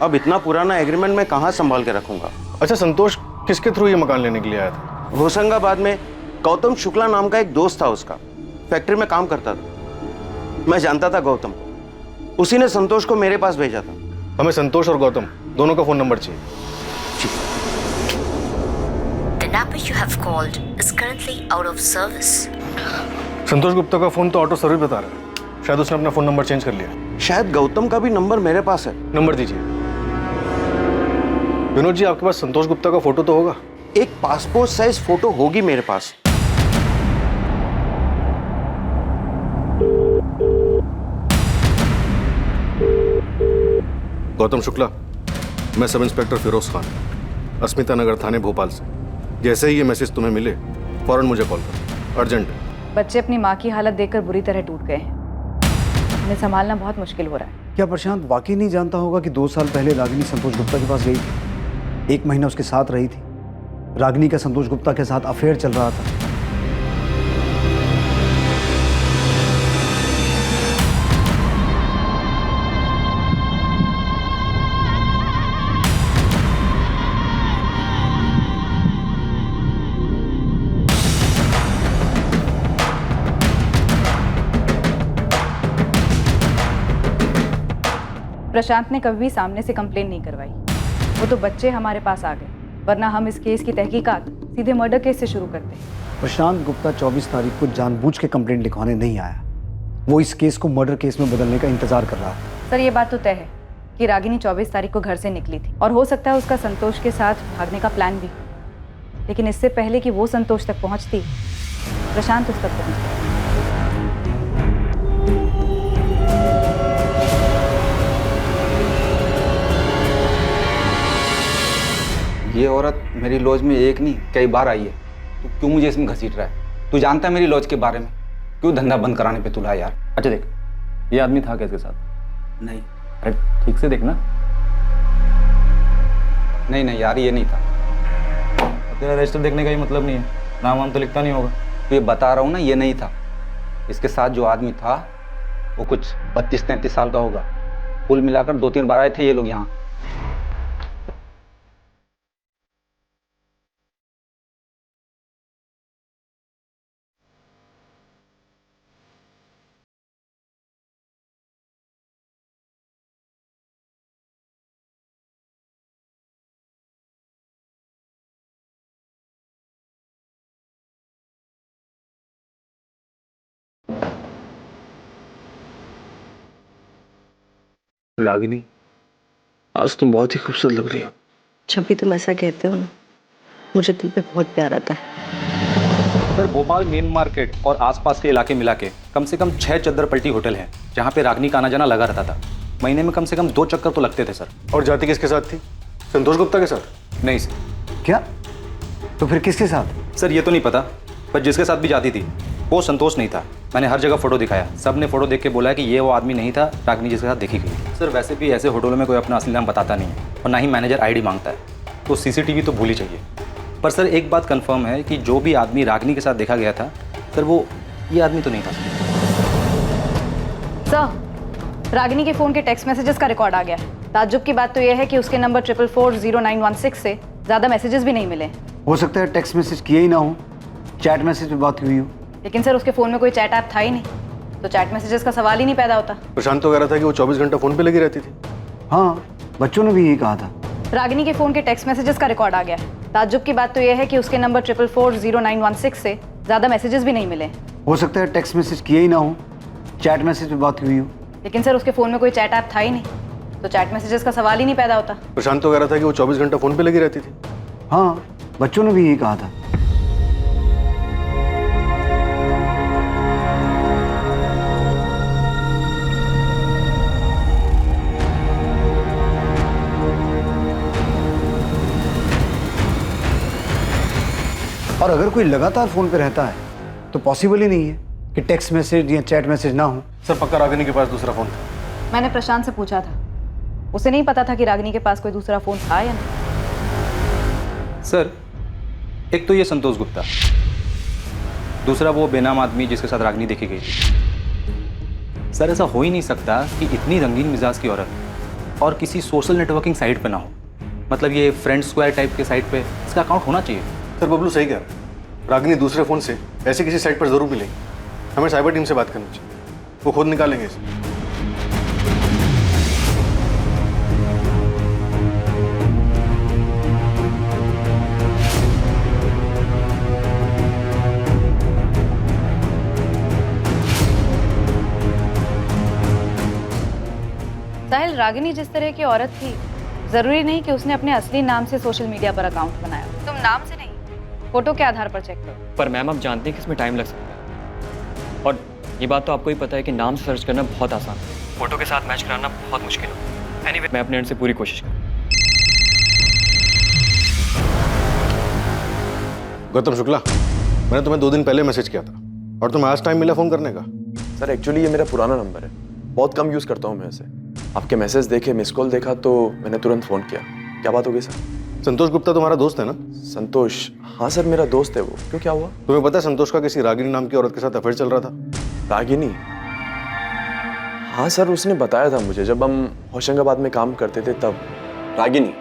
अब इतना पुराना एग्रीमेंट मैं कहाँ संभाल के रखूंगा। अच्छा, संतोष किसके थ्रू ये मकान लेने के लिए आया था? होशंगाबाद में गौतम शुक्ला नाम का एक दोस्त था, उसका फैक्ट्री में काम करता था। मैं जानता था गौतम, उसी ने संतोष को मेरे पास भेजा था। हमें संतोष और गौतम दोनों का फोन नंबर चाहिए। The number you have called is currently out of service. संतोष गुप्ता का फोन तो ऑटो सर्विस बता रहा है, शायद उसने अपना फोन नंबर चेंज कर लिया। शायद गौतम का भी नंबर मेरे पास है। नंबर दीजिए। विनोद जी, आपके पास संतोष गुप्ता का फोटो तो होगा? एक पासपोर्ट साइज फोटो होगी मेरे पास। गौतम शुक्ला, मैं सब इंस्पेक्टर फिरोज खान, अस्मिता नगर थाने भोपाल से। जैसे ही ये मैसेज तुम्हें मिले फौरन मुझे कॉल करो, अर्जेंट है। बच्चे अपनी माँ की हालत देखकर बुरी तरह टूट गए हैं, उन्हें संभालना बहुत मुश्किल हो रहा है। क्या प्रशांत वाकई नहीं जानता होगा कि 2 साल पहले रागिनी संतोष गुप्ता के पास गई थी, 1 महीना उसके साथ रही थी, रागिनी का संतोष गुप्ता के साथ अफेयर चल रहा था। प्रशांत ने कभी भी सामने से कंप्लेन नहीं करवाई, वो तो बच्चे हमारे पास आ गए, वरना हम इस केस की तहकीकात सीधे मर्डर केस से शुरू करते। प्रशांत गुप्ता 24 तारीख को जानबूझ के कंप्लेंट लिखवाने नहीं आया, वो इस केस को मर्डर केस में बदलने का इंतजार कर रहा था। सर, ये बात तो तय है कि रागिनी 24 तारीख को घर से निकली थी और हो सकता है उसका संतोष के साथ भागने का प्लान भी, लेकिन इससे पहले कि वो संतोष तक पहुंचती, प्रशांत उस तक पहुंचता। ये औरत मेरी लॉज में एक नहीं कई बार आई है। तू क्यों मुझे इसमें घसीट रहा है? तू जानता है मेरी लॉज के बारे में, क्यों धंधा बंद कराने पे तुला यार? अच्छा देख, ये आदमी था क्या इसके साथ? नहीं। अरे ठीक से देखना। नहीं यार, ये नहीं था। तेरा रजिस्टर देखने का ही मतलब नहीं है, नाम वाम तो लिखता नहीं होगा। तो ये बता रहा हूँ ना, ये नहीं था। इसके साथ जो आदमी था वो कुछ 32-33 साल का होगा। कुल मिलाकर 2-3 बार आए थे ये लोग यहाँ। रागिनी, आज तुम बहुत ही खूबसूरत लग रही हो। जब भी तुम ऐसा कहते हो ना, मुझे दिल पे बहुत प्यार आता है। सर, भोपाल मेन मार्केट और आसपास के इलाके मिला के कम से कम 6 चद्दर पलटी होटल हैं जहाँ पे रागिनी का आना जाना लगा रहता था। महीने में कम से कम 2 चक्कर तो लगते थे सर। और जाति किसके साथ थी? संतोष गुप्ता के साथ? नहीं सर। क्या? तो फिर किसके साथ? सर ये तो नहीं पता, पर जिसके साथ भी जाती थी वो संतोष नहीं था। मैंने हर जगह फोटो दिखाया, सब ने फोटो देख के बोला है कि ये वो आदमी नहीं था रागिनी जिसके साथ देखी गई। सर वैसे भी ऐसे होटलों में कोई अपना असली नाम बताता नहीं है और ना ही मैनेजर आईडी मांगता है, तो सीसीटीवी तो भूल ही चाहिए। पर सर एक बात कंफर्म है कि जो भी आदमी रागिनी के साथ देखा गया था सर, वो ये आदमी तो नहीं था। सर, रागिनी के फ़ोन के टेक्स्ट मैसेजेस का रिकॉर्ड आ गया है। ताज्जुब की बात तो यह है कि उसके नंबर 44400916 से ज़्यादा मैसेजेस भी नहीं मिले। हो सकता है टेक्स्ट मैसेज किए ही ना हो, चैट मैसेज पे बात हुई हो। लेकिन सर उसके फ़ोन में कोई चैट ऐप था ही नहीं, तो चैट मैसेजेस का सवाल ही नहीं पैदा होता। प्रशांत तो कह रहा था कि वो 24 घंटा फोन पे लगी रहती थी। हाँ, बच्चों ने भी यही कहा था। रागिनी के फ़ोन के टेक्स्ट मैसेजेस का रिकॉर्ड आ गया है। ताज्जुब की बात तो यह है कि उसके नंबर 44400916 से ज़्यादा मैसेजेस भी नहीं मिले। हो सकता है टेक्स्ट मैसेज किए ही ना हो, चैट मैसेज पे बात हुई हो। लेकिन सर उसके फ़ोन में कोई चैट ऐप था ही नहीं, तो चैट मैसेजेस का सवाल ही नहीं पैदा होता। प्रशांत तो कह रहा था कि वो 24 घंटा फोन पे लगी रहती थी। हाँ, बच्चों ने भी यही कहा था। और अगर कोई लगातार फोन पे रहता है तो पॉसिबल ही नहीं है कि टेक्स्ट मैसेज या चैट मैसेज ना हो। सर पक्का रागिनी के पास दूसरा फोन था? मैंने प्रशांत से पूछा था, उसे नहीं पता था कि रागिनी के पास कोई दूसरा फोन था या नहीं। सर एक तो ये संतोष गुप्ता, दूसरा वो बेनाम आदमी जिसके साथ रागिनी देखी गई थी। सर ऐसा हो ही नहीं सकता कि इतनी रंगीन मिजाज की औरत और किसी सोशल नेटवर्किंग साइट पे ना हो। मतलब ये फ्रेंड स्क्वायर टाइप के साइट पे इसका अकाउंट होना चाहिए। सर बबलू सही कह रहा है, रागिनी दूसरे फोन से ऐसे किसी साइट पर जरूर मिलेगी। हमें साइबर टीम से बात करनी चाहिए, वो खुद निकालेंगे इसे। साहिल, रागिनी जिस तरह की औरत थी, जरूरी नहीं कि उसने अपने असली नाम से सोशल मीडिया पर अकाउंट बनाया। तुम नाम से नहीं, फोटो के आधार पर चेक करो। पर मैम आप जानते हैं कि इसमें टाइम लग सकता है, और ये बात तो आपको ही पता है कि नाम से सर्च करना बहुत आसान है, फोटो के साथ मैच कराना बहुत मुश्किल है। एनीवे, मैं अपने एंड से पूरी कोशिश करूँ। गौतम शुक्ला, मैंने तुम्हें 2 दिन पहले मैसेज किया था और तुम्हें आज टाइम मिला फोन करने का? सर एक्चुअली ये मेरा पुराना नंबर है, बहुत कम यूज़ करता हूँ मैं इसे। आपके मैसेज देखे, मिस कॉल देखा तो मैंने तुरंत फ़ोन किया। क्या बात हो गई सर? संतोष गुप्ता तुम्हारा दोस्त है ना? संतोष? हाँ सर मेरा दोस्त है वो। क्यों, क्या हुआ? तुम्हें पता है संतोष का किसी रागिनी नाम की औरत के साथ अफेयर चल रहा था? रागिनी? हाँ सर, उसने बताया था मुझे जब हम होशंगाबाद में काम करते थे तब। रागिनी?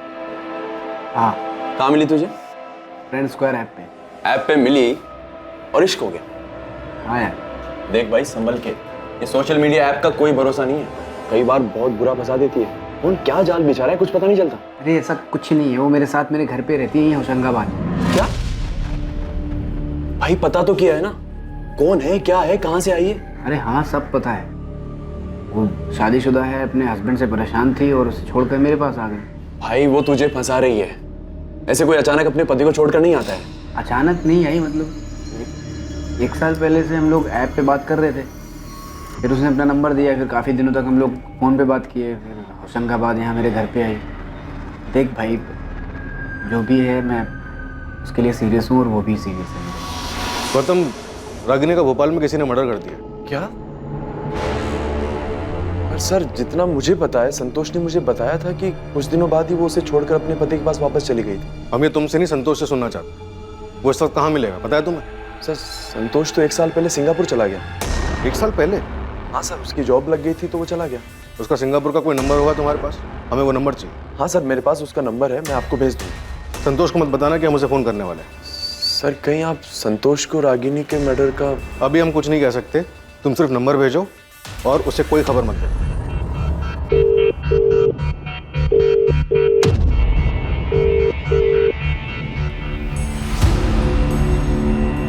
हाँ। कहाँ मिली तुझे? फ्रेंड स्क्वायर ऐप पे। ऐप पे मिली और इश्क हो गया? हाँ यार। देख भाई संभल के, ये सोशल मीडिया ऐप का कोई भरोसा नहीं है, कई बार बहुत बुरा फंसा देती है। कौन क्या जाल बिछा रहा है कुछ पता नहीं चलता। अरे ऐसा कुछ नहीं है, वो मेरे साथ मेरे घर पे रहती है होशंगाबाद। क्या भाई, पता तो किया है ना कौन है, क्या है, कहाँ से आई है? अरे हाँ सब पता है, वो शादीशुदा है, अपने हस्बैंड से परेशान थी और उसे छोड़कर मेरे पास आ गई। भाई वो तुझे फंसा रही है, ऐसे कोई अचानक अपने पति को छोड़कर नहीं आता है। अचानक नहीं आई, मतलब 1 साल पहले से हम लोग ऐप पे बात कर रहे थे, फिर उसने अपना नंबर दिया, फिर काफ़ी दिनों तक हम लोग फ़ोन पे बात किए, फिर होशंगाबाद यहाँ मेरे घर पे आई। देख भाई, जो भी है मैं उसके लिए सीरियस हूँ और वो भी सीरियस है। गौतम, रागिनी का भोपाल में किसी ने मर्डर कर दिया। क्या? पर सर, जितना मुझे पता है, संतोष ने मुझे बताया था कि कुछ दिनों बाद ही वो उसे छोड़कर अपने पति के पास वापस चली गई थी। हम ये तुमसे नहीं, संतोष से सुनना चाहते। वो इस वक्त कहाँ मिलेगा, पता है तुम्हें? सर, संतोष तो 1 साल पहले सिंगापुर चला गया। 1 साल पहले? हाँ सर, उसकी जॉब लग गई थी तो वो चला गया। उसका सिंगापुर का कोई नंबर होगा तुम्हारे पास? हमें वो नंबर चाहिए। हाँ सर, मेरे पास उसका नंबर है, मैं आपको भेज दूँ। संतोष को मत बताना कि हम उसे फ़ोन करने वाले हैं। सर, कहीं आप संतोष को रागिनी के मर्डर का... अभी हम कुछ नहीं कह सकते, तुम सिर्फ नंबर भेजो और उसे कोई खबर मत दो।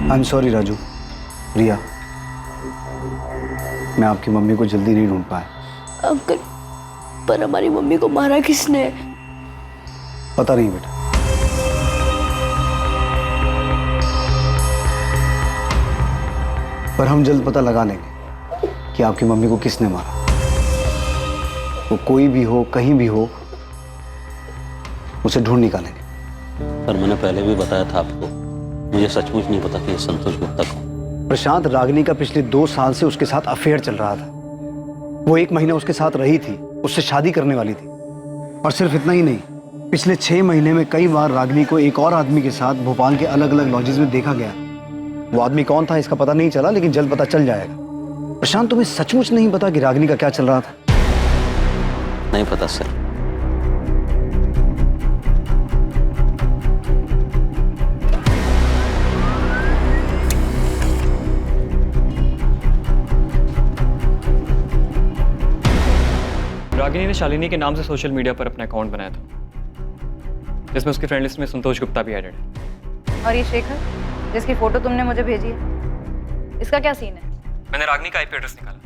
आई एम सॉरी राजू, रिया, मैं आपकी मम्मी को जल्दी नहीं ढूंढ पाया। अंकल, पर हमारी मम्मी को मारा किसने? पता नहीं बेटा, पर हम जल्द पता लगा लेंगे कि आपकी मम्मी को किसने मारा। वो कोई भी हो, कहीं भी हो, उसे ढूंढ निकालेंगे। पर मैंने पहले भी बताया था आपको, मुझे सचमुच नहीं पता कि ये संतोष गुप्ता कौन। प्रशांत, रागिनी का पिछले 2 साल से उसके साथ अफेयर चल रहा था। वो 1 महीना उसके साथ रही थी, उससे शादी करने वाली थी। और सिर्फ इतना ही नहीं, पिछले 6 महीने में कई बार रागिनी को एक और आदमी के साथ भोपाल के अलग अलग लॉजेस में देखा गया। वो आदमी कौन था इसका पता नहीं चला, लेकिन जल्द पता चल जाएगा। प्रशांत, तुम्हें सचमुच नहीं पता कि रागिनी का क्या चल रहा था? नहीं पता सर। रागिनी ने शालिनी के नाम से सोशल मीडिया पर अपना अकाउंट बनाया था, जिसमें उसकी फ्रेंड लिस्ट में संतोष गुप्ता भी एडेड है। और ये शेखर, जिसकी फोटो तुमने मुझे भेजी है, इसका क्या सीन है? मैंने रागिनी का आईपी एड्रेस निकाला,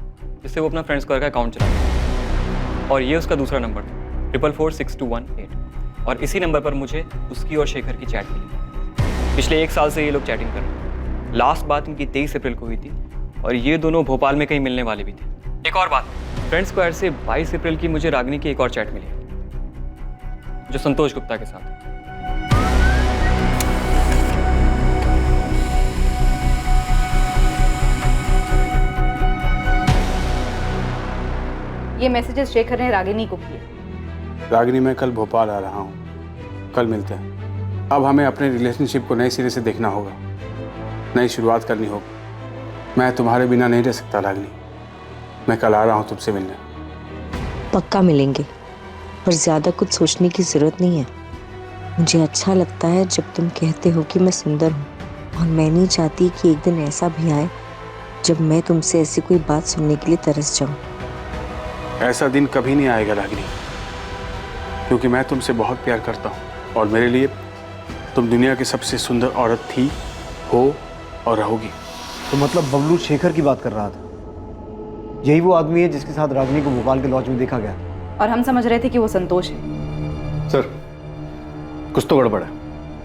जिससे वो अपना फ्रेंड स्क्वायर का अकाउंट चलाता, और ये उसका दूसरा नंबर था 446218। और इसी नंबर पर मुझे उसकी और शेखर की चैट मिली। पिछले 1 साल से ये लोग चैटिंग कर रहे हैं। लास्ट बात इनकी 23 अप्रैल को हुई थी, और ये दोनों भोपाल में कहीं मिलने वाले भी थे। एक और बात, फ्रेंड स्क्वायर से 22 अप्रैल की मुझे रागिनी की एक और चैट मिली, जो संतोष गुप्ता के साथ है। ये मैसेजेस शेखर ने रागिनी को किए। रागिनी, मैं कल भोपाल आ रहा हूँ, कल मिलते हैं। अब हमें अपने रिलेशनशिप को नए सिरे से देखना होगा, नई शुरुआत करनी होगी। मैं तुम्हारे बिना नहीं रह सकता रागिनी। मैं कल आ रहा हूँ तुमसे मिलने। पक्का मिलेंगे, पर ज़्यादा कुछ सोचने की ज़रूरत नहीं है। मुझे अच्छा लगता है जब तुम कहते हो कि मैं सुंदर हूँ, और मैं नहीं चाहती कि एक दिन ऐसा भी आए जब मैं तुमसे ऐसी कोई बात सुनने के लिए तरस जाऊँ। ऐसा दिन कभी नहीं आएगा रागिनी, क्योंकि मैं तुमसे बहुत प्यार करता हूँ, और मेरे लिए तुम दुनिया की सबसे सुंदर औरत थी, हो और रहोगी। तो मतलब बबलू शेखर की बात कर रहा था? यही वो आदमी है जिसके साथ रागिनी को भोपाल के लॉज में देखा गया? और हम समझ रहे थे कि वो संतोष है। सर, कुछ तो गड़बड़ है।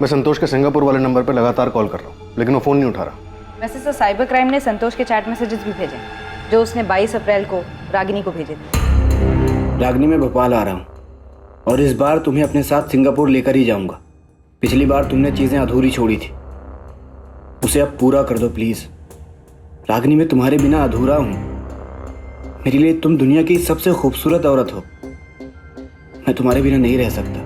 मैं संतोष के सिंगापुर वाले नंबर पर लगातार कॉल कर रहा हूँ, लेकिन वो फ़ोन नहीं उठा रहा। वैसे तो साइबर क्राइम ने संतोष के चैट मैसेजेस भी भेजे, जो उसने 22 अप्रैल को रागिनी को भेजे थे। रागिनी, मैं भोपाल आ रहा हूँ, और इस बार तुम्हें अपने साथ सिंगापुर लेकर ही जाऊंगा। पिछली बार तुमने चीज़ें अधूरी छोड़ी थी, उसे अब पूरा कर दो प्लीज़। रागिनी, मैं तुम्हारे बिना अधूरा हूँ। मेरे लिए तुम दुनिया की सबसे खूबसूरत औरत हो। मैं तुम्हारे बिना नहीं रह सकता।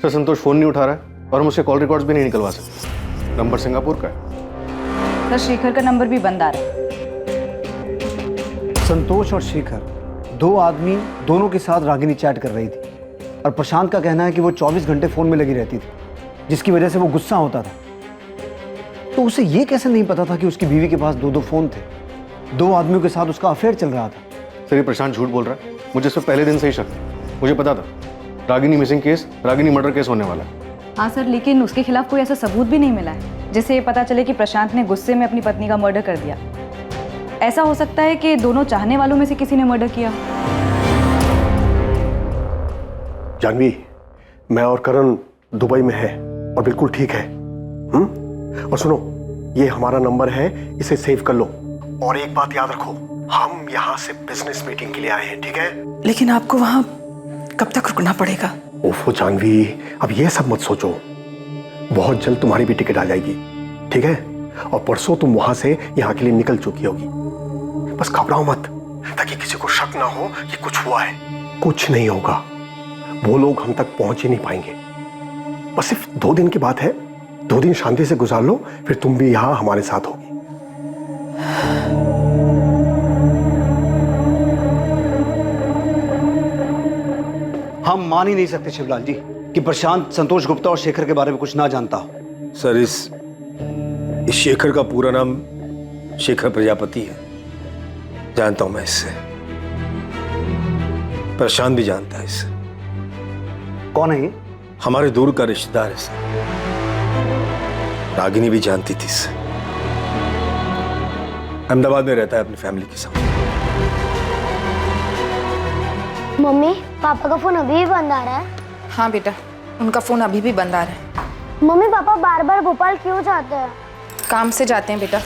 सर, संतोष फ़ोन नहीं उठा रहा है, और हम उसके कॉल रिकॉर्ड्स भी नहीं निकलवा सकते। नंबर सिंगापुर का है। सर, शेखर का नंबर भी बंद आ रहा है। संतोष और शेखर, 2 आदमी, दोनों के साथ रागिनी चैट कर रही थी, और प्रशांत का कहना है कि वो 24 घंटे फ़ोन में लगी रहती थी, जिसकी वजह से वो गुस्सा होता था। तो उसे ये कैसे नहीं पता था कि उसकी बीवी के पास 2 फ़ोन थे? 2 आदमियों के साथ उसका अफेयर चल रहा था। सर, ये प्रशांत झूठ बोल रहा है। मुझे इससे पहले दिन से ही शक था। मुझे पता था Ragini missing case, Ragini murder case होने वाला है। हाँ सर, लेकिन उसके खिलाफ कोई ऐसा सबूत भी नहीं मिला है जिससे ये पता चले कि प्रशांत ने गुस्से में अपनी पत्नी का मर्डर कर दिया। ऐसा हो सकता है कि दोनों चाहने वालों में से किसी ने मर्डर किया। जानवी, मैं और करण दुबई में है और बिल्कुल ठीक है। और सुनो, ये हमारा नंबर है, इसे सेव कर लो। और एक बात याद रखो, हम यहाँ से बिजनेस मीटिंग के लिए आए हैं, ठीक है? लेकिन आपको वहाँ कब तक रुकना पड़ेगा? ओफो जानवी, अब ये सब मत सोचो, बहुत जल्द तुम्हारी भी टिकट आ जाएगी, ठीक है? और परसों तुम वहां से यहाँ के लिए निकल चुकी होगी। बस घबराओ मत, ताकि किसी को शक ना हो कि कुछ हुआ है। कुछ नहीं होगा, वो लोग हम तक पहुंच ही नहीं पाएंगे। बस सिर्फ 2 दिन की बात है, 2 दिन शांति से गुजार लो, फिर तुम भी यहाँ हमारे साथ होगी। हम मान ही नहीं सकते शिवलाल जी कि प्रशांत संतोष गुप्ता और शेखर के बारे में कुछ ना जानता हो। सर, इस शेखर का पूरा नाम शेखर प्रजापति है। जानता हूं मैं इससे, प्रशांत भी जानता है इससे। कौन है ये? हमारे दूर का रिश्तेदार है सर। रागिनी भी जानती थी इससे। अहमदाबाद में रहता है अपनी फैमिली के साथ। मम्मी, पापा का फोन अभी भी बंद आ रहा है? हाँ बेटा, उनका फोन अभी भी बंद आ रहा है। मम्मी, पापा बार बार भोपाल क्यों जाते हैं? काम से जाते हैं बेटा,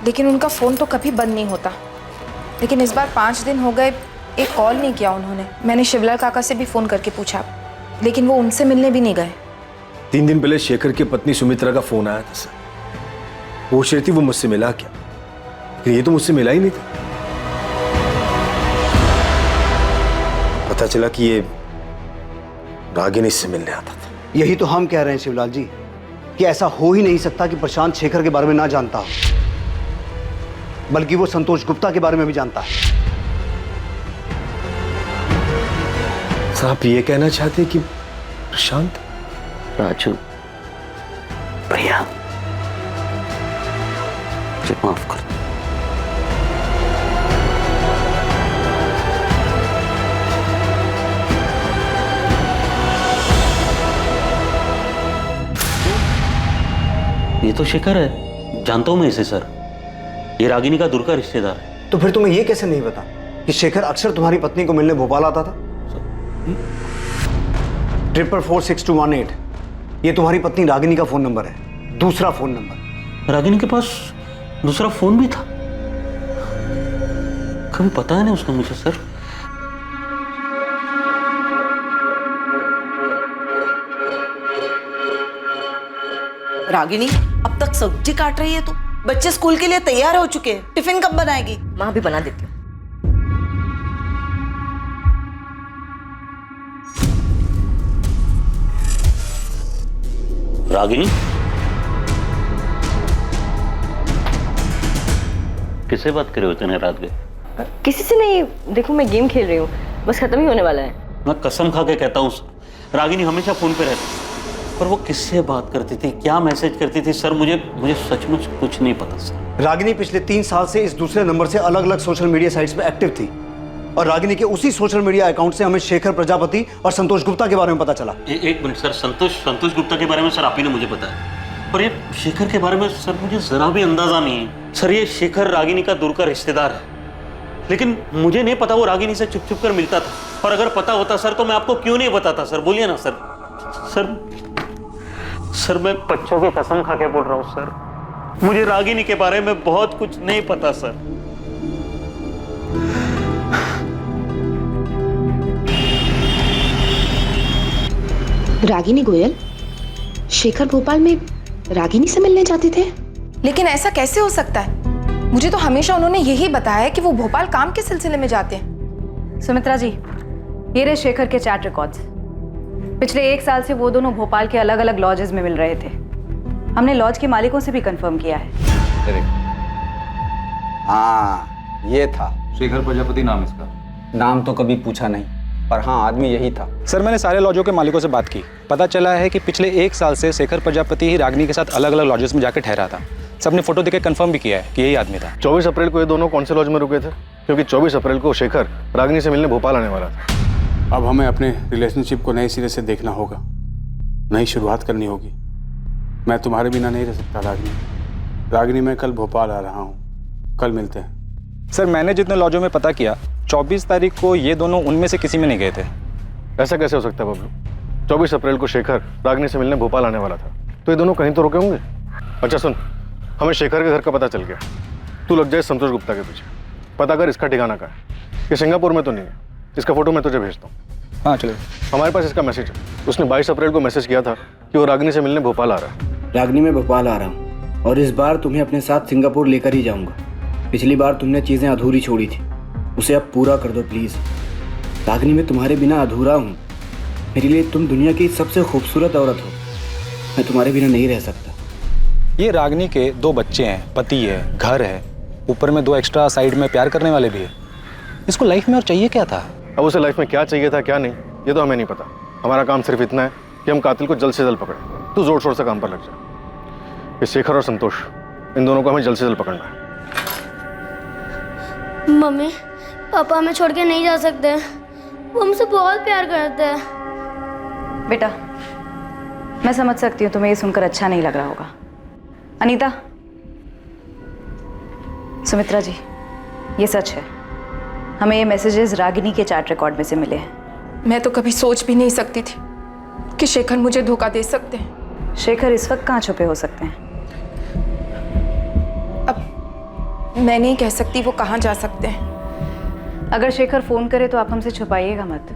लेकिन उनका फ़ोन तो कभी बंद नहीं होता। लेकिन इस बार 5 दिन हो गए, एक कॉल नहीं किया उन्होंने। मैंने शिवलाल काका से भी फ़ोन करके पूछा, लेकिन वो उनसे मिलने भी नहीं गए। 3 दिन पहले शेखर की पत्नी सुमित्रा का फोन आया था सर। पूछ रही थी वो मुझसे मिला क्या, लेकिन ये तो मुझसे मिला ही नहीं था। पता चला कि ये रागिनी से मिलने आता था। यही तो हम कह रहे हैं शिवलाल जी कि ऐसा हो ही नहीं सकता कि प्रशांत शेखर के बारे में ना जानता हो, बल्कि वो संतोष गुप्ता के बारे में भी जानता है। सर, आप ये कहना चाहते हैं कि प्रशांत? राजू, प्रिया, मुझे माफ कर दो। ये तो शेखर है, जानता हूं मैं इसे सर। ये रागिनी का दूर का रिश्तेदार है। तो फिर तुम्हें ये कैसे नहीं पता कि शेखर अक्सर तुम्हारी पत्नी को मिलने भोपाल आता था? 4446218 ये तुम्हारी पत्नी रागिनी का फोन नंबर है, दूसरा फोन नंबर। रागिनी के पास दूसरा फोन भी था? कभी पता है नहीं उसका मुझे सर। रागिनी, अब तक सब्जी काट रही है तू? बच्चे स्कूल के लिए तैयार हो चुके हैं, टिफिन कब बनाएगी? माँ भी बना देती हूँ। रागिनी, किससे बात करे हो इतने रात के? किसी से नहीं, देखो मैं गेम खेल रही हूँ, बस खत्म ही होने वाला है। मैं कसम खा के कहता हूँ सर, रागिनी हमेशा फोन पे रहती, पर वो किससे बात करती थी, क्या मैसेज करती थी सर, मुझे सचमुच कुछ नहीं पता सर। रागिनी पिछले 3 साल से इस दूसरे नंबर से अलग अलग सोशल मीडिया साइट्स पे एक्टिव थी, और रागिनी के उसी सोशल मीडिया अकाउंट से हमें शेखर प्रजापति और संतोष गुप्ता के बारे में पता चला। एक मिनट सर, संतोष गुप्ता के बारे में सर आप ही ने मुझे बताया, और ये शेखर के बारे में सर मुझे जरा भी अंदाजा नहीं है। सर, ये शेखर रागिनी का दूर का रिश्तेदार है, लेकिन मुझे नहीं पता वो रागिनी से चुप चुप कर मिलता था, और अगर पता होता सर तो मैं आपको क्यों नहीं बताता सर, बोलिए ना सर। सर मैं बच्चों की कसम खा के बोल रहा हूँ सर, मुझे रागिनी के बारे में बहुत कुछ नहीं पता सर। रागिनी गोयल, शेखर भोपाल में रागिनी से मिलने जाते थे? लेकिन ऐसा कैसे हो सकता है? मुझे तो हमेशा उन्होंने यही बताया कि वो भोपाल काम के सिलसिले में जाते हैं। सुमित्रा जी, ये रहे शेखर के चैट रिकॉर्ड्स। पिछले 1 साल से वो दोनों भोपाल के अलग अलग लॉजेस में मिल रहे थे। हमने लॉज के मालिकों से भी कंफर्म किया है। हाँ, ये था शेखर प्रजापति नाम इसका। नाम तो कभी पूछा नहीं, पर हाँ आदमी यही था। सर, मैंने सारे लॉजों के मालिकों से बात की, पता चला है कि पिछले 1 साल से शेखर प्रजापति ही रागिनी के साथ अलग अलग लॉजेस में जाकर ठहरा था। सबने फोटो देख के कंफर्म भी किया है कि यही आदमी था। 24 अप्रैल को ये दोनों कौन से लॉज में रुके थे? क्योंकि 24 अप्रैल को शेखर रागिनी से मिलने भोपाल आने वाला था। अब हमें अपने रिलेशनशिप को नए सिरे से देखना होगा, नई शुरुआत करनी होगी। मैं तुम्हारे बिना नहीं रह सकता रागिनी, मैं कल भोपाल आ रहा हूँ, कल मिलते हैं। सर, मैंने जितने लॉजों में पता किया, 24 तारीख को ये दोनों उनमें से किसी में नहीं गए थे। ऐसा कैसे हो सकता है बबलू? 24 अप्रैल को शेखर रागिनी से मिलने भोपाल आने वाला था, तो ये दोनों कहीं तो रुके होंगे। अच्छा सुन, हमें शेखर के घर का पता चल गया, तू लग जाए संतोष गुप्ता के पीछे, पता कर इसका ठिकाना कहाँ है। ये सिंगापुर में तो नहीं है, इसका फोटो मैं तुझे भेजता हूँ। हाँ चलो। हमारे पास इसका मैसेज है। उसने 22 अप्रैल को मैसेज किया था कि वो रागिनी से मिलने भोपाल आ रहा है। रागिनी, मैं भोपाल आ रहा हूँ और इस बार तुम्हें अपने साथ सिंगापुर लेकर ही जाऊंगा। पिछली बार तुमने चीज़ें अधूरी छोड़ी थी, उसे अब पूरा कर दो प्लीज़। रागिनी, मैं तुम्हारे बिना अधूरा हूँ। मेरे लिए तुम दुनिया की सबसे खूबसूरत औरत हो। मैं तुम्हारे बिना नहीं रह सकता। ये रागिनी के 2 बच्चे हैं, पति है, घर है, ऊपर में 2 एक्स्ट्रा साइड में प्यार करने वाले भी है। इसको लाइफ में और चाहिए क्या था? अब उसे लाइफ में क्या चाहिए था क्या नहीं, ये तो हमें नहीं पता। हमारा काम सिर्फ इतना है कि हम कातिल को जल्द से जल्द पकड़ें। तू जोर शोर से काम पर लग जा। ये शेखर और संतोष, इन दोनों को हमें जल्द से जल्द पकड़ना है। मम्मी, पापा हमें छोड़ के नहीं जा सकते। वो हमसे बहुत प्यार करते हैं। बेटा, मैं समझ सकती हूँ तुम्हें ये सुनकर अच्छा नहीं लग रहा होगा। अनीता, सुमित्रा जी, ये सच है। हमें ये मैसेजेस रागिनी के चैट रिकॉर्ड में से मिले हैं। मैं तो कभी सोच भी नहीं सकती थी कि शेखर मुझे धोखा दे सकते हैं। शेखर इस वक्त कहाँ छुपे हो सकते हैं? अब मैं नहीं कह सकती वो कहाँ जा सकते हैं। अगर शेखर फोन करे तो आप हमसे छुपाइएगा मत।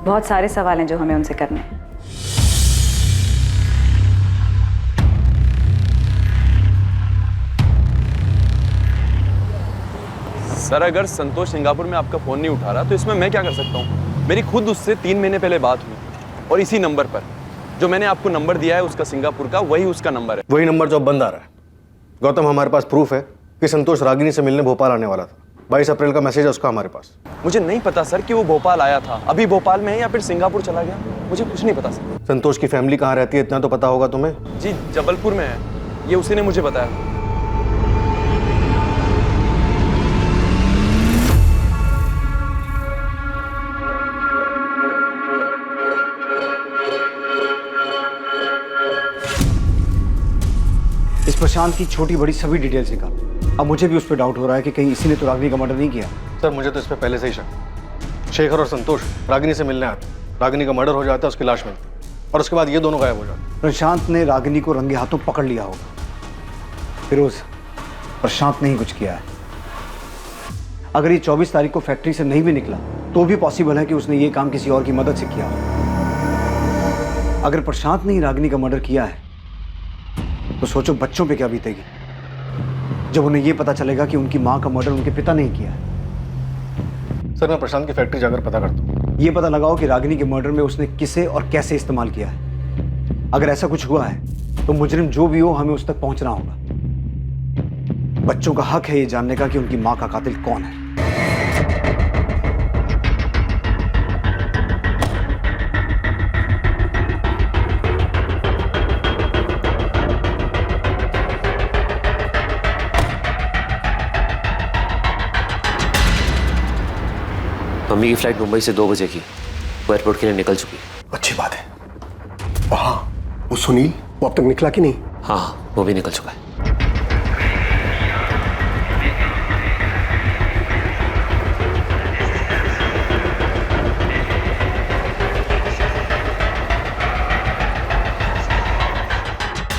बहुत सारे सवाल हैं जो हमें उनसे करने हैं। सर, अगर संतोष सिंगापुर में आपका फोन नहीं उठा रहा तो इसमें मैं क्या कर सकता हूँ? मेरी खुद उससे 3 महीने पहले बात हुई और इसी नंबर पर जो मैंने आपको नंबर दिया है उसका सिंगापुर का, वही उसका नंबर है। वही नंबर जो अब बंद आ रहा है। गौतम, हमारे पास प्रूफ है कि संतोष रागिनी से मिलने भोपाल आने वाला था। 22 अप्रैल का मैसेज है उसका हमारे पास। मुझे नहीं पता सर कि वो भोपाल आया था, अभी भोपाल में है या फिर सिंगापुर चला गया, मुझे कुछ नहीं पता सर। संतोष की फैमिली कहाँ रहती है इतना तो पता होगा तुम्हें? जी, जबलपुर में है, ये उसी ने मुझे बताया। इस प्रशांत की छोटी बड़ी सभी डिटेल्स निकालो। अब मुझे भी उस पर डाउट हो रहा है कि कहीं इसी ने तो रागिनी का मर्डर नहीं किया। सर, मुझे तो इस पर पहले से ही शक। शेखर और संतोष रागिनी से मिलने आते, रागिनी का मर्डर हो जाता है, उसकी लाश मिलती और उसके बाद ये दोनों गायब हो जाते। प्रशांत ने रागिनी को रंगे हाथों पकड़ लिया होगा। फिरोज, प्रशांत ने ही कुछ किया है। अगर ये 24 तारीख को फैक्ट्री से नहीं भी निकला तो भी पॉसिबल है कि उसने ये काम किसी और की मदद से किया हो। अगर प्रशांत ने ही रागिनी का मर्डर किया है तो सोचो बच्चों पे क्या बीतेगी जब उन्हें यह पता चलेगा कि उनकी मां का मर्डर उनके पिता ने किया है। सर, मैं प्रशांत की फैक्ट्री जाकर पता करता हूँ। ये पता लगाओ कि रागिनी के मर्डर में उसने किसे और कैसे इस्तेमाल किया है। अगर ऐसा कुछ हुआ है तो मुजरिम जो भी हो हमें उस तक पहुंचना होगा। बच्चों का हक है ये जानने का कि उनकी मां का कातिल कौन है। मम्मी की फ्लाइट मुंबई से 2 बजे की, वो एयरपोर्ट के लिए निकल चुकी है। अच्छी बात है। वहाँ वो सुनील, वो अब तक निकला कि नहीं? हाँ, वो भी निकल चुका है।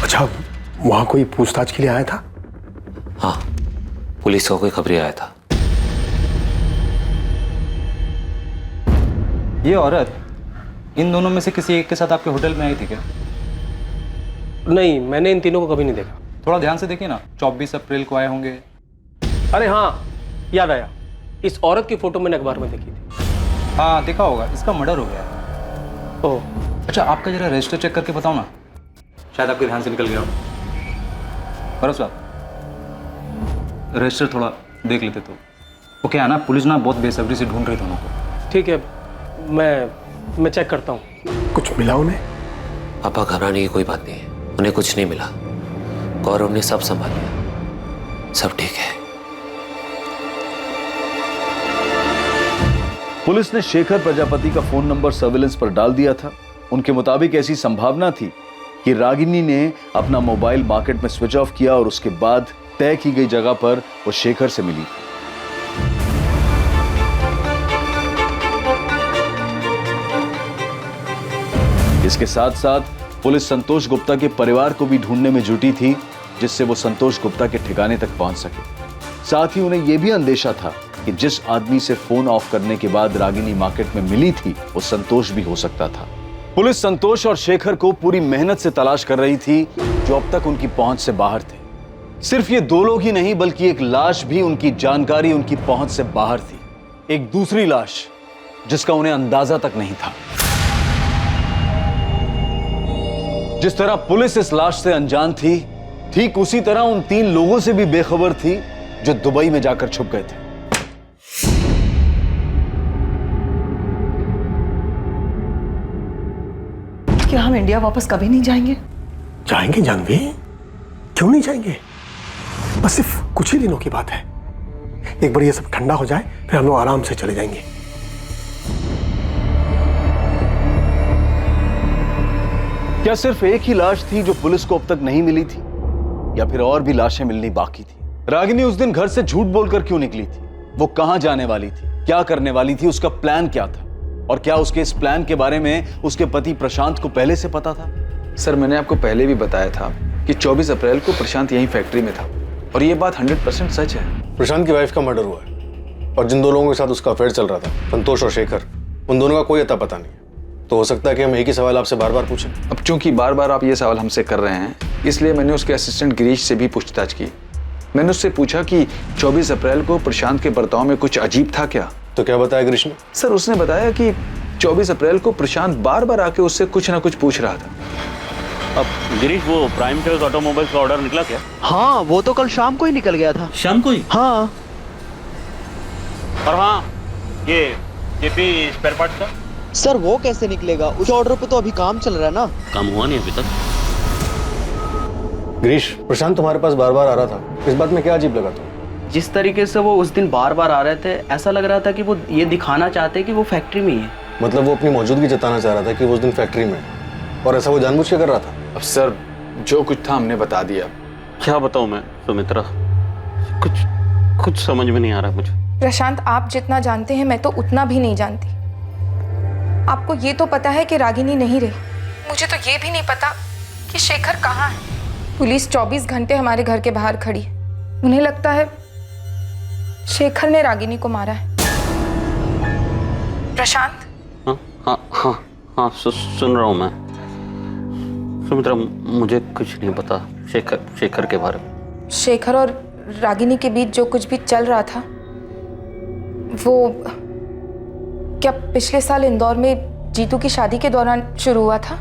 अच्छा, वहाँ कोई पूछताछ के लिए आया था? हाँ, पुलिस का कोई खबरी आया था। ये औरत इन दोनों में से किसी एक के साथ आपके होटल में आई थी क्या? नहीं, मैंने इन तीनों को कभी नहीं देखा। थोड़ा ध्यान से देखिए ना, 24 अप्रैल को आए होंगे। अरे हाँ, याद आया, इस औरत की फोटो मैंने अखबार में देखी थी। हाँ, देखा होगा, इसका मर्डर हो गया है। ओह, अच्छा, आपका जरा रजिस्टर चेक करके बताओ ना, शायद आपके ध्यान से निकल गया हो। बरस साहब, रजिस्टर थोड़ा देख लेते तो। वो क्या है ना, पुलिस ना बहुत बेसब्री से ढूंढ रही थी उनको। ठीक है, मैं चेक करता हूँ। कुछ मिला उन्हें? पापा, घबराने की कोई बात नहीं है, उन्हें कुछ नहीं मिला। गौरव ने सब संभाल लिया, सब ठीक है। पुलिस ने शेखर प्रजापति का फोन नंबर सर्विलेंस पर डाल दिया था। उनके मुताबिक ऐसी संभावना थी कि रागिनी ने अपना मोबाइल मार्केट में स्विच ऑफ किया और उसके बाद तय की गई जगह पर वो शेखर से मिली। इसके साथ साथ पुलिस संतोष गुप्ता के परिवार को भी ढूंढने में जुटी थी, जिससे वो संतोष गुप्ता के ठिकाने तक पहुंच सके। साथ ही उन्हें यह भी अंदेशा था कि जिस आदमी से फोन ऑफ करने के बाद रागिनी मार्केट में मिली थी वो संतोष भी हो सकता था। पुलिस संतोष और शेखर को पूरी मेहनत से तलाश कर रही थी, जो अब तक उनकी पहुंच से बाहर थे। सिर्फ ये दो लोग ही नहीं, बल्कि एक लाश भी उनकी जानकारी, उनकी पहुंच से बाहर थी। एक दूसरी लाश जिसका उन्हें अंदाजा तक नहीं था। जिस तरह पुलिस इस लाश से अनजान थी, ठीक उसी तरह उन 3 लोगों से भी बेखबर थी जो दुबई में जाकर छुप गए थे। क्या हम इंडिया वापस कभी नहीं जाएंगे? जाएंगे जानवी, क्यों नहीं जाएंगे? बस सिर्फ कुछ ही दिनों की बात है। एक बार ये सब ठंडा हो जाए, फिर हम लोग आराम से चले जाएंगे। क्या सिर्फ एक ही लाश थी जो पुलिस को अब तक नहीं मिली थी, या फिर और भी लाशें मिलनी बाकी थी? रागिनी उस दिन घर से झूठ बोलकर क्यों निकली थी? वो कहां जाने वाली थी, क्या करने वाली थी, उसका प्लान क्या था? और क्या उसके इस प्लान के बारे में उसके पति प्रशांत को पहले से पता था? सर, मैंने आपको पहले भी बताया था कि 24 अप्रैल को प्रशांत यहीं फैक्ट्री में था, और ये बात 100% सच है। प्रशांत की वाइफ का मर्डर हुआ है, और जिन 2 लोगों के साथ उसका अफेयर चल रहा था, संतोष और शेखर, उन दोनों का कोई अता पता नहीं है। तो हो सकता है कि हम एक ही सवाल आपसे बार बार पूछें। अब चूंकि बार बार आप ये सवाल हमसे कर रहे हैं, इसलिए मैंने उसके असिस्टेंट गिरीश से भी पूछताछ की। मैंने उससे पूछा कि 24 अप्रैल को प्रशांत के बर्ताव में कुछ अजीब था क्या? तो क्या बताया गिरीश ने? सर, उसने बताया कि 24 अप्रैल को प्रशांत बार बार आके उससे कुछ ना कुछ पूछ रहा था। अब गिरीश, वो प्राइम चॉइस ऑटोमोबाइल्स का ऑर्डर निकला क्या? हाँ, वो तो कल शाम को ही निकल गया था। शाम को ही? हाँ। और हाँ, ये जेपी स्पेयर पार्ट्स का? सर, वो कैसे निकलेगा? उस ऑर्डर पे तो अभी काम चल रहा है ना। काम हुआ नहीं अभी तक। गिरीश, प्रशांत तुम्हारे पास बार बार आ रहा था, इस बात में क्या अजीब लगा तुम्हें? जिस तरीके से वो उस दिन बार बार आ रहे थे, ऐसा लग रहा था कि वो ये दिखाना चाहते कि वो फैक्ट्री में ही है। मतलब वो अपनी मौजूदगी जताना चाह रहा था कि वो उस दिन फैक्ट्री में है, और ऐसा वो जानबूझ के कर रहा था? अब सर, जो कुछ था हमने बता दिया। क्या बताऊं मैं सुमित्रा, कुछ समझ में नहीं आ रहा मुझे। प्रशांत, आप जितना जानते हैं मैं तो उतना भी नहीं जानती। आपको ये तो पता है कि रागिनी नहीं रही, मुझे तो ये भी नहीं पता कि शेखर कहाँ है। पुलिस 24 घंटे हमारे घर के बाहर खड़ी है। उन्हें लगता है शेखर ने रागिनी को मारा है। प्रशांत? हाँ, सुन रहा हूँ मैं। सुमित्रा, मुझे कुछ नहीं पता शेखर के बारे में। शेखर और रागिनी के बीच जो कुछ भी चल रहा था, वो क्या पिछले साल इंदौर में जीतू की शादी के दौरान शुरू हुआ था?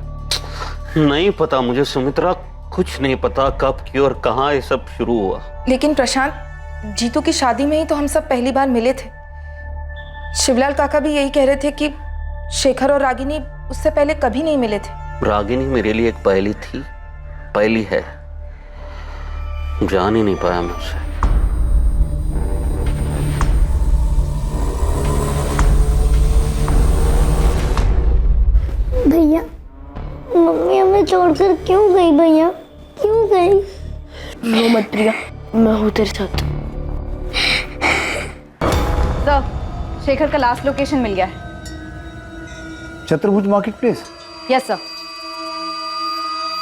नहीं पता मुझे सुमित्रा, कुछ नहीं पता कब, क्यों और कहाँ ये सब शुरू हुआ। लेकिन प्रशांत, जीतू की शादी में ही तो हम सब पहली बार मिले थे। शिवलाल काका भी यही कह रहे थे कि शेखर और रागिनी उससे पहले कभी नहीं मिले थे। रागिनी मेरे लिए एक पहली थी, पहली है, जान ही नहीं पाया मुझसे। भैया, मम्मी हमें छोड़कर क्यों गई? भैया क्यों गई? रो मत प्रिया, मैं हूँ तेरे साथ। सर, शेखर का लास्ट लोकेशन मिल गया है। चतुर्भुज मार्केट प्लेस? यस सर,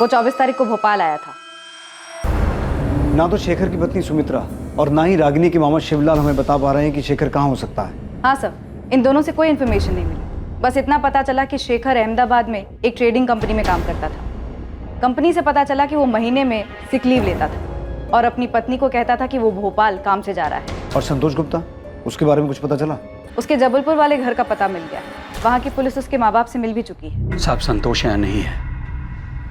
वो 24 तारीख को भोपाल आया था। ना तो शेखर की पत्नी सुमित्रा और ना ही रागिनी के मामा शिवलाल हमें बता पा रहे हैं कि शेखर कहाँ हो सकता है। हाँ सर, इन दोनों से कोई इन्फॉर्मेशन नहीं मिली। बस इतना पता चला कि शेखर अहमदाबाद में एक ट्रेडिंग कंपनी में काम करता था। कंपनी से पता चला कि वो महीने में सिक लीव लेता था और अपनी पत्नी को कहता था कि वो भोपाल काम से जा रहा है। और संतोष गुप्ता, उसके बारे में कुछ पता चला? उसके जबलपुर वाले घर का पता मिल गया। वहाँ की पुलिस उसके माँ बाप से मिल भी चुकी है। साहब, संतोष यहाँ नहीं है।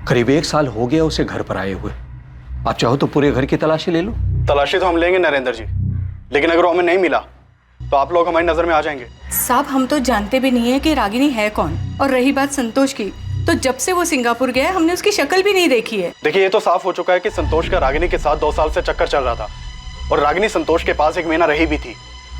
करीब 1 साल हो गया उसे घर पर आए हुए। आप चाहो तो पूरे घर की तलाशी ले लो। तलाशी तो हम लेंगे नरेंद्र जी, लेकिन अगर वो हमें नहीं मिला तो आप लोग हमारी नजर में आ जाएंगे। साहब, हम तो जानते भी नहीं है कि रागिनी है कौन। और रही बात संतोष की, तो जब से वो सिंगापुर गया हमने उसकी शक्ल भी नहीं देखी है। देखिए, ये तो साफ हो चुका है कि संतोष का रागिनी के साथ 2 साल से चक्कर चल रहा था, और रागिनी संतोष के पास 1 महीना रही भी थी।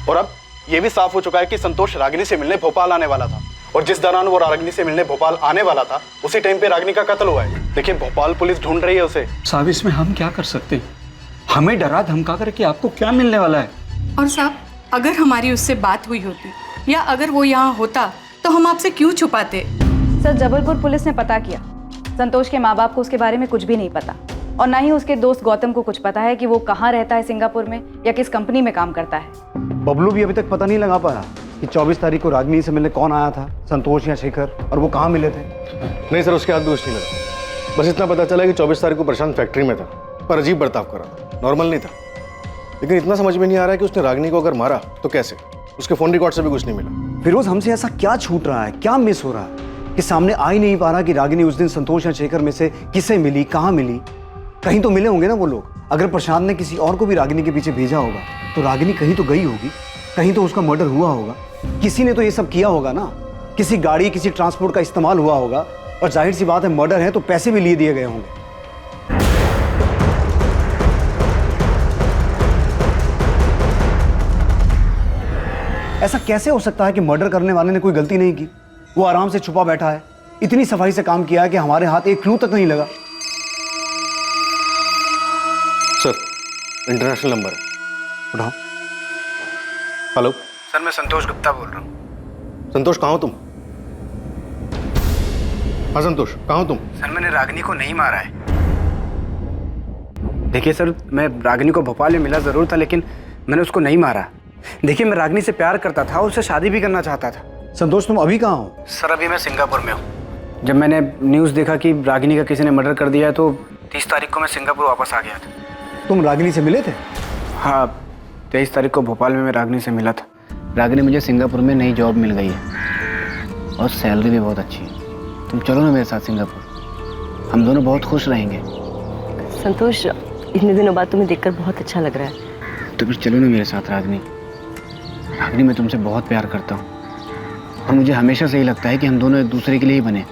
और अब ये भी साफ हो चुका है कि संतोष रागिनी से मिलने भोपाल आने वाला था, और जिस दौरान वो रागिनी से मिलने भोपाल आने वाला था, उसी टाइम पे रागिनी का कत्ल हुआ है। देखिए, भोपाल पुलिस ढूंढ रही है उसे। साहब, इसमें हम क्या कर सकते हैं? हमें डरा धमका कर कि आपको क्या मिलने वाला है। और साहब, अगर हमारी उससे बात हुई होती या अगर वो यहाँ होता तो हम आपसे क्यों छुपाते? सर, जबलपुर पुलिस ने पता किया, संतोष के माँ बाप को उसके बारे में कुछ भी नहीं पता। और ना ही उसके दोस्त गौतम को कुछ पता है कि वो कहाँ रहता है सिंगापुर में या किस कंपनी में काम करता है। बबलू भी अभी तक पता नहीं लगा पाया कि 24 तारीख को रागिनी से मिलने कौन आया था, संतोष या शेखर, और वो कहाँ मिले थे। नहीं सर, उसके हाथ भी कुछ नहीं लगा। बस इतना पता चला कि 24 तारीख को प्रशांत फैक्ट्री में था, पर अजीब बर्ताव कर रहा था, नॉर्मल नहीं था। लेकिन इतना समझ में नहीं आ रहा है कि उसने रागिनी को अगर मारा तो कैसे। उसके फोन रिकॉर्ड से भी कुछ नहीं मिला। फिरोज, हमसे ऐसा क्या छूट रहा है, क्या मिस हो रहा है कि सामने आ ही नहीं पा रहा कि रागिनी उस दिन संतोष या शेखर में से किसे मिली, कहाँ मिली। कहीं तो मिले होंगे ना वो लोग। अगर प्रशांत ने किसी और को भी रागिनी के पीछे भेजा होगा तो रागिनी कहीं तो गई होगी, कहीं तो उसका मर्डर हुआ होगा। किसी ने तो ये सब किया होगा ना, किसी गाड़ी, किसी ट्रांसपोर्ट का इस्तेमाल हुआ होगा। और जाहिर सी बात है, मर्डर है तो पैसे भी लिए दिए गए होंगे। ऐसा कैसे हो सकता है कि मर्डर करने वाले ने कोई गलती नहीं की? वो आराम से छुपा बैठा है, इतनी सफाई से काम किया है कि हमारे हाथ एक क्लू तक नहीं लगा। सर, इंटरनेशनल नंबर है, उठाओ। हेलो सर, मैं संतोष गुप्ता बोल रहा हूँ। संतोष, कहाँ हो तुम? हाँ संतोष, कहाँ हो तुम? सर, मैंने रागिनी को नहीं मारा है। देखिए सर, मैं रागिनी को भोपाल में मिला ज़रूर था, लेकिन मैंने उसको नहीं मारा। देखिए, मैं रागिनी से प्यार करता था, उससे शादी भी करना चाहता था। संतोष, तुम अभी कहाँ हो? सर, अभी मैं सिंगापुर में हूँ। जब मैंने न्यूज़ देखा कि रागिनी का किसी ने मर्डर कर दिया है तो 30 तारीख को मैं सिंगापुर वापस आ गया था। तुम रागिनी से मिले थे? हाँ, 23 तारीख को भोपाल में मैं रागिनी से मिला था। रागिनी, मुझे सिंगापुर में नई जॉब मिल गई है और सैलरी भी बहुत अच्छी है। तुम चलो ना मेरे साथ सिंगापुर, हम दोनों बहुत खुश रहेंगे। संतोष, इतने दिनों बाद तुम्हें देखकर बहुत अच्छा लग रहा है। तो फिर चलो ना मेरे साथ रागिनी। रागिनी, मैं तुमसे बहुत प्यार करता हूँ और मुझे हमेशा से ही लगता है कि हम दोनों एक दूसरे के लिए ही बने।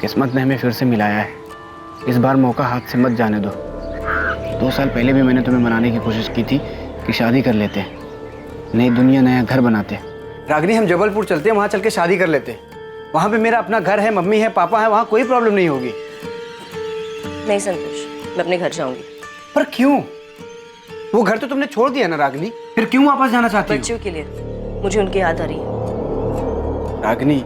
किस्मत ने हमें फिर से मिलाया है, इस बार मौका हाथ से मत जाने दो। 2 साल पहले भी मैंने तुम्हें मनाने की कोशिश की थी कि शादी कर लेते, नई दुनिया, नया घर बनाते। रागिनी, हम जबलपुर चलते हैं, वहाँ चल के शादी कर लेते। वहाँ पे मेरा अपना घर है, मम्मी है, पापा है, वहाँ कोई प्रॉब्लम नहीं होगी। नहीं संतोष, मैं अपने घर जाऊंगी। पर क्यों? वो घर तो तुमने छोड़ दिया ना रागिनी, फिर क्यों वापस जाना चाहती हो? बच्चों के लिए, मुझे उनकी याद आ रही है। रागिनी,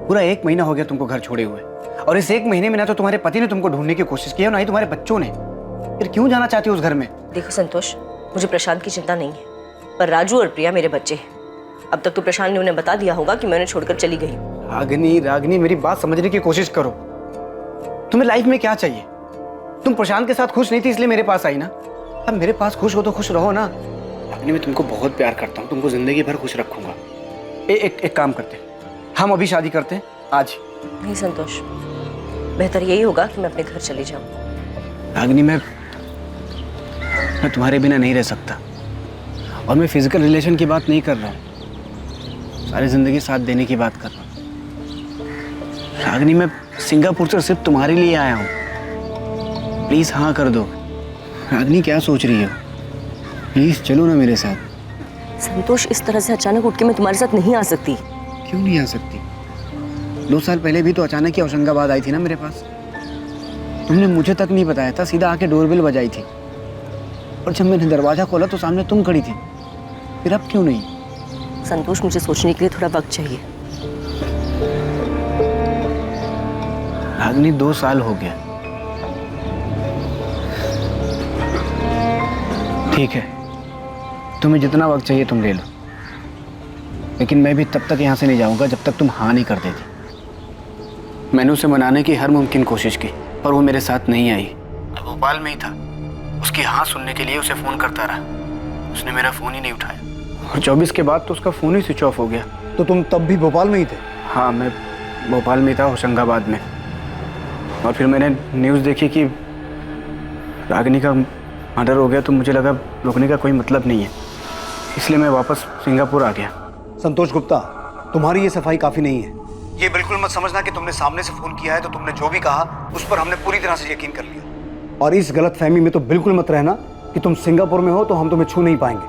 पूरा 1 महीना हो गया तुमको घर छोड़े हुए, और इस 1 महीने में ना तो तुम्हारे पति ने तुमको ढूंढने की कोशिश की है, ना ही तुम्हारे बच्चों ने। फिर क्यों जाना चाहती हो उस घर में? देखो संतोष, मुझे प्रशांत की चिंता नहीं है, पर राजू और प्रिया मेरे बच्चे हैं। अब तक तो प्रशांत ने उन्हें बता दिया होगा कि मैं उन्हें छोड़कर चली गई। रागिनी, रागिनी, मेरी बात समझने की कोशिश करो। तुम्हें लाइफ में क्या चाहिए? तुम प्रशांत के साथ खुश नहीं थी इसलिए मेरे पास आई ना। अब मेरे पास खुश हो तो खुश रहो ना। रागिनी, मैं तुमको बहुत प्यार करता हूँ, तुमको जिंदगी भर खुश रखूंगा। एक काम करते हैं, हम अभी शादी करते हैं आज। नहीं संतोष, बेहतर यही होगा कि मैं अपने घर चली जाऊं। रागिनी, मैं तुम्हारे बिना नहीं रह सकता, और मैं फिजिकल रिलेशन की बात नहीं कर रहा हूँ, सारी जिंदगी साथ देने की बात कर रहा हूँ। रागिनी, मैं सिंगापुर से सिर्फ तुम्हारे लिए आया हूँ, प्लीज हाँ कर दो। रागिनी, क्या सोच रही हो? प्लीज चलो ना मेरे साथ। संतोष, इस तरह से अचानक उठ के मैं तुम्हारे साथ नहीं आ सकती। क्यों नहीं आ सकती? 2 साल पहले भी तो अचानक ही होशंगाबाद आई थी ना मेरे पास। तुमने मुझे तक नहीं बताया था, सीधा आके डोरबेल बजाई थी, और जब मैंने दरवाजा खोला तो सामने तुम खड़ी थी। फिर अब क्यों नहीं? संतोष, मुझे सोचने के लिए थोड़ा वक्त चाहिए। रागिनी, 2 साल हो गया। ठीक है, तुम्हें जितना वक्त चाहिए तुम ले लो, लेकिन मैं भी तब तक यहाँ से नहीं जाऊँगा जब तक तुम हाँ नहीं कर देती। मैंने उसे मनाने की हर मुमकिन कोशिश की, पर वो मेरे साथ नहीं आई। तो भोपाल में ही था, उसकी हाँ सुनने के लिए उसे फ़ोन करता रहा, उसने मेरा फ़ोन ही नहीं उठाया, और 24 के बाद तो उसका फ़ोन ही स्विच ऑफ हो गया। तो तुम तब भी भोपाल में ही थे? हाँ, मैं भोपाल में था, होशंगाबाद में। और फिर मैंने न्यूज़ देखी कि रागिनी का मर्डर हो गया, तो मुझे लगा रुकने का कोई मतलब नहीं है, इसलिए मैं वापस सिंगापुर आ गया। संतोष गुप्ता, तुम्हारी ये सफाई काफ़ी नहीं है। ये बिल्कुल मत समझना कि तुमने सामने से फ़ोन किया है तो तुमने जो भी कहा उस पर हमने पूरी तरह से यकीन कर लिया। और इस गलत फहमी में तो बिल्कुल मत रहना कि तुम सिंगापुर में हो तो हम तुम्हें छू नहीं पाएंगे।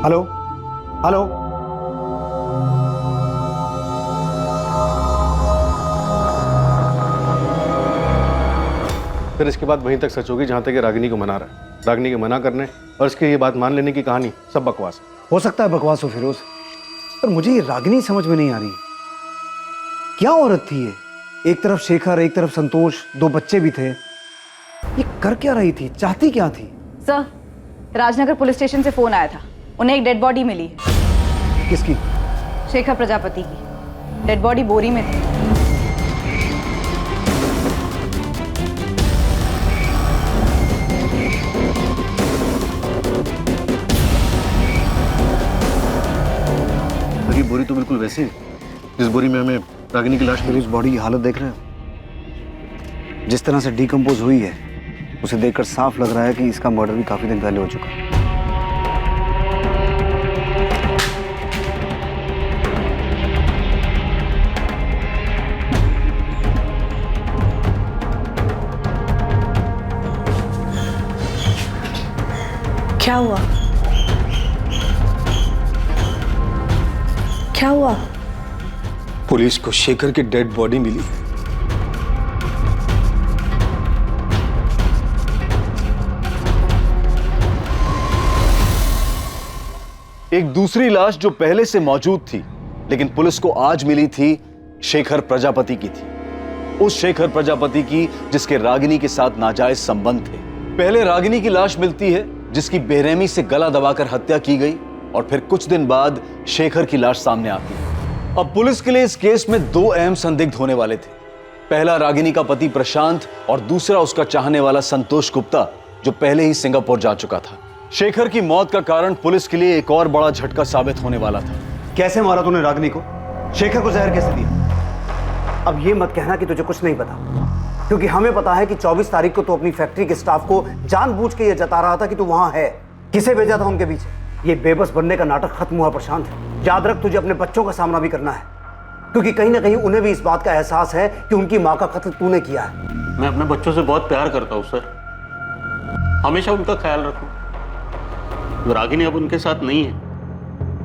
हेलो हेलो, फिर इसके बाद वहीं तक सच होगी जहाँ तक ये रागिनी को मना रहा है। रागिनी के मना करने और इसके ये बात मान लेने की कहानी सब बकवास हो सकता है बकवास हो फिरोज, पर मुझे ये रागिनी समझ में नहीं आ रही। क्या औरत थी ये? एक तरफ शेखर, एक तरफ संतोष, 2 बच्चे भी थे। ये कर क्या रही थी, चाहती क्या थी? सर, राजनगर पुलिस स्टेशन से फोन आया था, उन्हें एक डेड बॉडी मिली है। किसकी? शेखर प्रजापति की। डेड बॉडी बोरी में थी। ये बोरी तो बिल्कुल वैसी है जिस बोरी में हमें रागिनी की लाश मिली। इस बॉडी की हालत देख रहे हो? जिस तरह से डिकम्पोज हुई है, उसे देखकर साफ लग रहा है कि इसका मर्डर भी काफी दिन पहले हो चुका है। क्या हुआ? क्या हुआ? पुलिस को शेखर की डेड बॉडी मिली। एक दूसरी लाश जो पहले से मौजूद थी लेकिन पुलिस को आज मिली थी, शेखर प्रजापति की थी। उस शेखर प्रजापति की जिसके रागिनी के साथ नाजायज संबंध थे। पहले रागिनी की लाश मिलती है जिसकी बेरहमी से गला दबाकर हत्या की गई, और फिर कुछ दिन बाद शेखर की लाश सामने आती है। अब पुलिस के लिए इस केस में 2 अहम संदिग्ध होने वाले थे। पहला रागिनी का पति प्रशांत और दूसरा उसका चाहने वाला संतोष गुप्ता, जो पहले ही सिंगापुर जा चुका था। शेखर की मौत का कारण पुलिस के लिए एक और बड़ा झटका साबित होने वाला था। कैसे मारा तूने रागिनी को? शेखर को जहर कैसे दिया? अब ये मत कहना कि तुझे कुछ नहीं पता, क्योंकि हमें पता है कि 24 तारीख को तू अपनी फैक्ट्री के स्टाफ को जानबूझ के ये जता रहा था कि तू वहां है। किसे भेजा था उनके पीछे? ये बेबस बनने का नाटक खत्म हुआ प्रशांत। याद रख, तुझे अपने बच्चों का सामना भी करना है, क्योंकि कहीं ना कहीं उन्हें भी इस बात का एहसास है कि उनकी माँ का कत्ल तूने किया है। मैं अपने बच्चों से बहुत प्यार करता हूँ सर, हमेशा उनका ख्याल रखूं। रागिनी अब उनके साथ नहीं है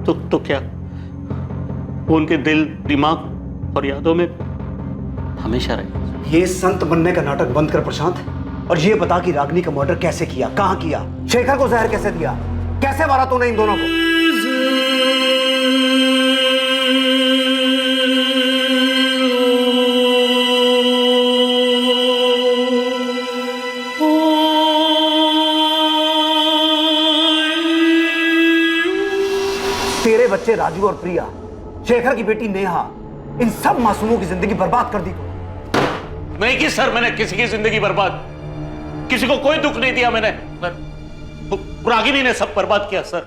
तो क्या, वो उनके दिल, दिमाग और यादों में हमेशा रहे। ये संत बनने का नाटक बंद कर प्रशांत, और ये बता कि रागिनी का मर्डर कैसे किया, कहां किया, शेखर को जहर कैसे दिया, कैसे मारा तूने इन दोनों को? तेरे बच्चे राजू और प्रिया, शेखर की बेटी नेहा, इन सब मासूमों की जिंदगी बर्बाद कर दी तू। नहीं की सर, मैंने किसी की जिंदगी बर्बाद, किसी को कोई दुख नहीं दिया मैंने सर। रागिनी ने सब बर्बाद किया सर।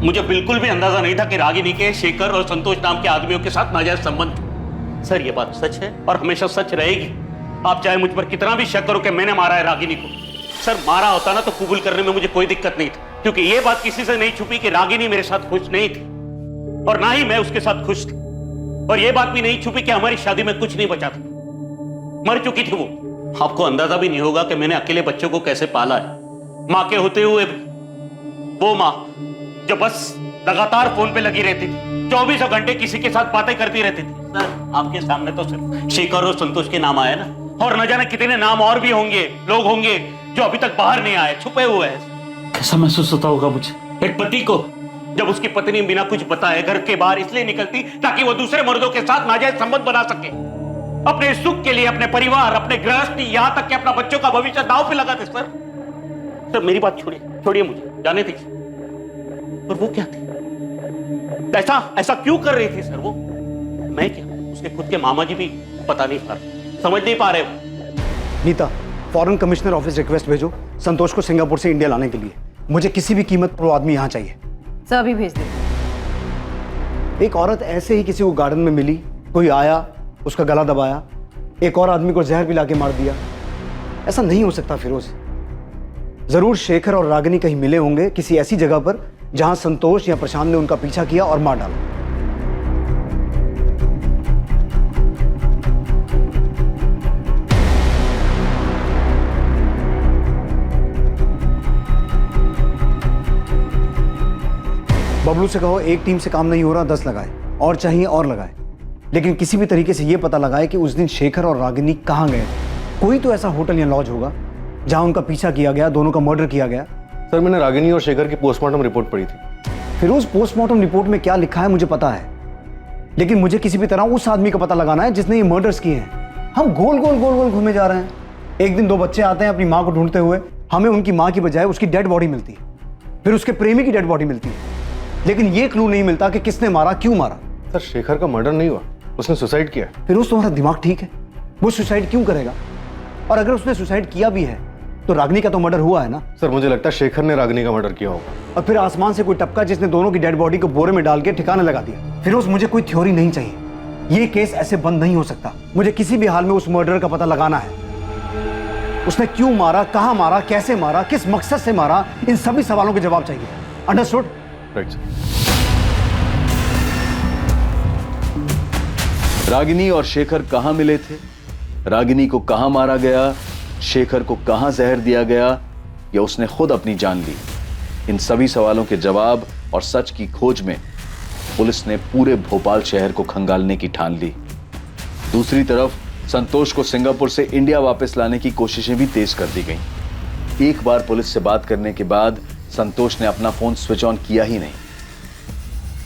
मुझे बिल्कुल भी अंदाजा नहीं था कि रागिनी के शेखर और संतोष नाम के आदमियों के साथ नाजायज संबंध। सर ये बात सच है और हमेशा सच रहेगी। आप चाहे मुझ पर कितना भी शक करो कि मैंने मारा है रागिनी को। सर मारा होता ना तो कबूल करने में मुझे कोई दिक्कत नहीं थी, क्योंकि ये बात किसी से नहीं छुपी कि रागिनी मेरे साथ खुश नहीं थी और ना ही मैं उसके साथ खुश थी। और ये बात भी नहीं छुपी कि हमारी शादी में कुछ नहीं बचा था, मर चुकी थी वो। आपको अंदाजा भी नहीं होगा कि मैंने अकेले बच्चों को कैसे पाला है। मां के होते हुए वो मां जो बस लगातार फोन पे लगी रहती थी, 24 घंटे किसी के साथ बातें करती रहती थी। सर आपके सामने तो सिर्फ शेखर और संतोष के नाम आए ना, और न जाने कितने नाम और भी होंगे, लोग होंगे जो अभी तक बाहर नहीं आए, छुपे हुए हैं। कैसा महसूस होता होगा मुझे, एक पति को जब उसकी पत्नी बिना कुछ बताए घर के बाहर इसलिए निकलती ताकि वो दूसरे मर्दों के साथ नाजायज संबंध बना सके, अपने सुख के लिए, अपने परिवार, अपने गृहस्थी, यहां तक कि अपना बच्चों का भविष्य दांव पे लगाते। सर मेरी बात छोड़िए मुझे जाने दीजिए। पर वो क्या थी, ऐसा क्यों कर रही थी सर वो? मैं क्या, उसके खुद के मामा जी भी पता नहीं पा रहे, समझ नहीं पा रहे। Neeta, foreign commissioner office request भेजो संतोष को सिंगापुर से इंडिया लाने के लिए। मुझे किसी भी कीमत पर वो आदमी यहाँ चाहिए। सर अभी भेज दे। एक औरत ऐसे ही किसी को गार्डन में मिली, कोई आया, उसका गला दबाया, एक और आदमी को जहर पिला के मार दिया। ऐसा नहीं हो सकता फिरोज। जरूर शेखर और रागिनी कहीं मिले होंगे किसी ऐसी जगह पर जहां संतोष या प्रशांत ने उनका पीछा किया और मार डाला। बबलू से कहो एक टीम से काम नहीं हो रहा, 10 लगाए, और चाहिए और लगाए, लेकिन किसी भी तरीके से यह पता लगाए कि उस दिन शेखर और रागिनी कहां गए थे। कोई तो ऐसा होटल या लॉज होगा जहां उनका पीछा किया गया, दोनों का मर्डर किया गया। सर मैंने रागिनी और शेखर की पोस्टमार्टम रिपोर्ट पढ़ी थी। फिर उस पोस्टमार्टम रिपोर्ट में क्या लिखा है मुझे पता है, लेकिन मुझे किसी भी तरह उस आदमी का पता लगाना है जिसने ये मर्डर्स किए हैं। हम गोल गोल गोल गोल घूमे जा रहे हैं। एक दिन 2 बच्चे आते हैं अपनी माँ को ढूंढते हुए, हमें उनकी माँ की बजाय उसकी डेड बॉडी मिलती है, फिर उसके प्रेमी की डेड बॉडी मिलती है, लेकिन ये क्लू नहीं मिलता कि किसने मारा, क्यों मारा। सर शेखर का मर्डर नहीं हुआ, उसने सुसाइड किया। फिर उस तुम्हारा दिमाग ठीक है? वो सुसाइड क्यों करेगा? और अगर उसने सुसाइड किया भी है तो रागिनी का तो मर्डर हुआ है ना। सर मुझे लगता है शेखर ने रागिनी का मर्डर किया होगा। और फिर आसमान से कोई टपका जिसने दोनों की डेड बॉडी को बोरे में डाल के ठिकाने लगा दिया। फिर मुझे कोई थ्योरी नहीं चाहिए, ये केस ऐसे बंद नहीं हो सकता। मुझे किसी भी हाल में उस मर्डर का पता लगाना है। उसने क्यों मारा, कहां मारा, कैसे मारा, किस मकसद से मारा, इन सभी सवालों के जवाब चाहिए। अंडरस्टूड? Right sir. रागिनी और शेखर कहां मिले थे, रागिनी को कहां मारा गया, शेखर को कहां जहर दिया गया, या उसने खुद अपनी जान ली, इन सभी सवालों के जवाब और सच की खोज में पुलिस ने पूरे भोपाल शहर को खंगालने की ठान ली। दूसरी तरफ संतोष को सिंगापुर से इंडिया वापस लाने की कोशिशें भी तेज कर दी गईं। एक बार पुलिस से बात करने के बाद संतोष ने अपना फोन स्विच ऑन किया ही नहीं।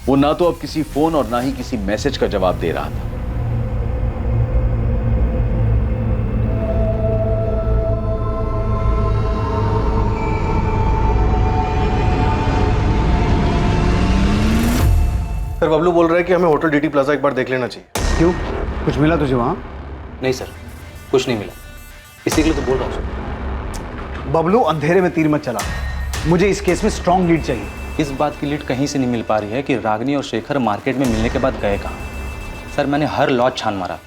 वो ना तो अब किसी फोन और ना ही किसी मैसेज का जवाब दे रहा था। सर बबलू बोल रहा है कि हमें होटल डीटी प्लाजा एक बार देख लेना चाहिए। क्यों, कुछ मिला तुझे वहां? नहीं सर, कुछ नहीं मिला, इसी के लिए तो बोल रहा हूँ सर। बबलू अंधेरे में तीर मत चला, मुझे इस केस में स्ट्रॉन्ग लीड चाहिए। इस बात की लीड कहीं से नहीं मिल पा रही है कि रागिनी और शेखर मार्केट में मिलने के बाद गए कहाँ। सर मैंने हर लॉट छान मारा।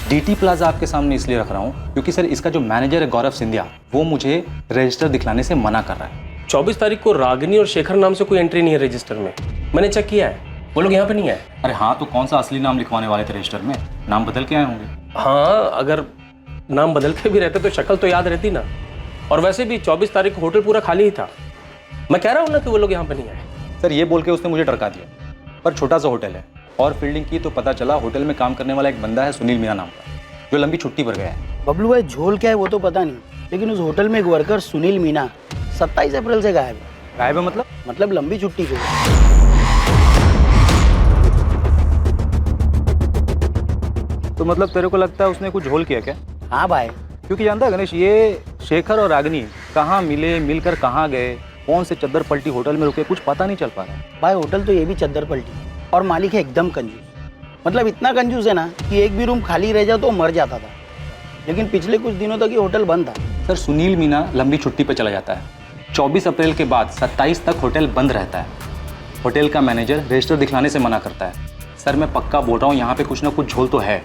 डीटी प्लाजा आपके सामने इसलिए रख रहा हूँ क्योंकि सर इसका जो मैनेजर है गौरव सिंधिया, वो मुझे रजिस्टर दिखलाने से मना कर रहा है। 24 तारीख को रागिनी और शेखर नाम से कोई एंट्री नहीं है रजिस्टर में, मैंने चेक किया है, वो लोग यहाँ पे नहीं आए। अरे हाँ, तो कौन सा असली नाम लिखवाने वाले थे रजिस्टर में? नाम बदल के आए होंगे। हाँ, अगर नाम बदल के भी रहते तो शक्ल तो याद रहती ना। और वैसे भी 24 तारीख को होटल पूरा खाली ही था। मैं कह रहा हूँ ना कि वो लोग यहाँ पे नहीं आए। सर ये बोल के उसने मुझे डरका दिया, पर छोटा सा होटल है और फील्डिंग की तो पता चला होटल में काम करने वाला एक बंदा है सुनील मीना नाम का, जो लंबी छुट्टी पर गया है। बबलू भाई झोल क्या है वो तो पता नहीं, लेकिन उस होटल में एक वर्कर सुनील मीना 27 अप्रैल से गायब है। गायब है मतलब लंबी छुट्टी पे। तो मतलब तेरे को लगता है उसने कुछ झोल किया क्या? हाँ भाई, क्योंकि जानता है गणेश, ये शेखर और रागिनी कहाँ मिले, मिलकर कहाँ गए, कौन से चद्दर पलटी होटल में रुके, कुछ पता नहीं चल पा रहा। भाई होटल तो ये भी चद्दर पलटी और मालिक है एकदम कंजूस। मतलब इतना कंजूस है ना कि एक भी रूम खाली रह जाए तो मर जाता था, लेकिन पिछले कुछ दिनों तक ये होटल बंद था। सर सुनील मीना लंबी छुट्टी पर चला जाता है, 24 अप्रैल के बाद 27 तक होटल बंद रहता है। होटल का मैनेजर रजिस्टर दिखलाने से मना करता है। सर मैं पक्का बोल रहा हूँ यहाँ पे कुछ ना कुछ झोल तो है।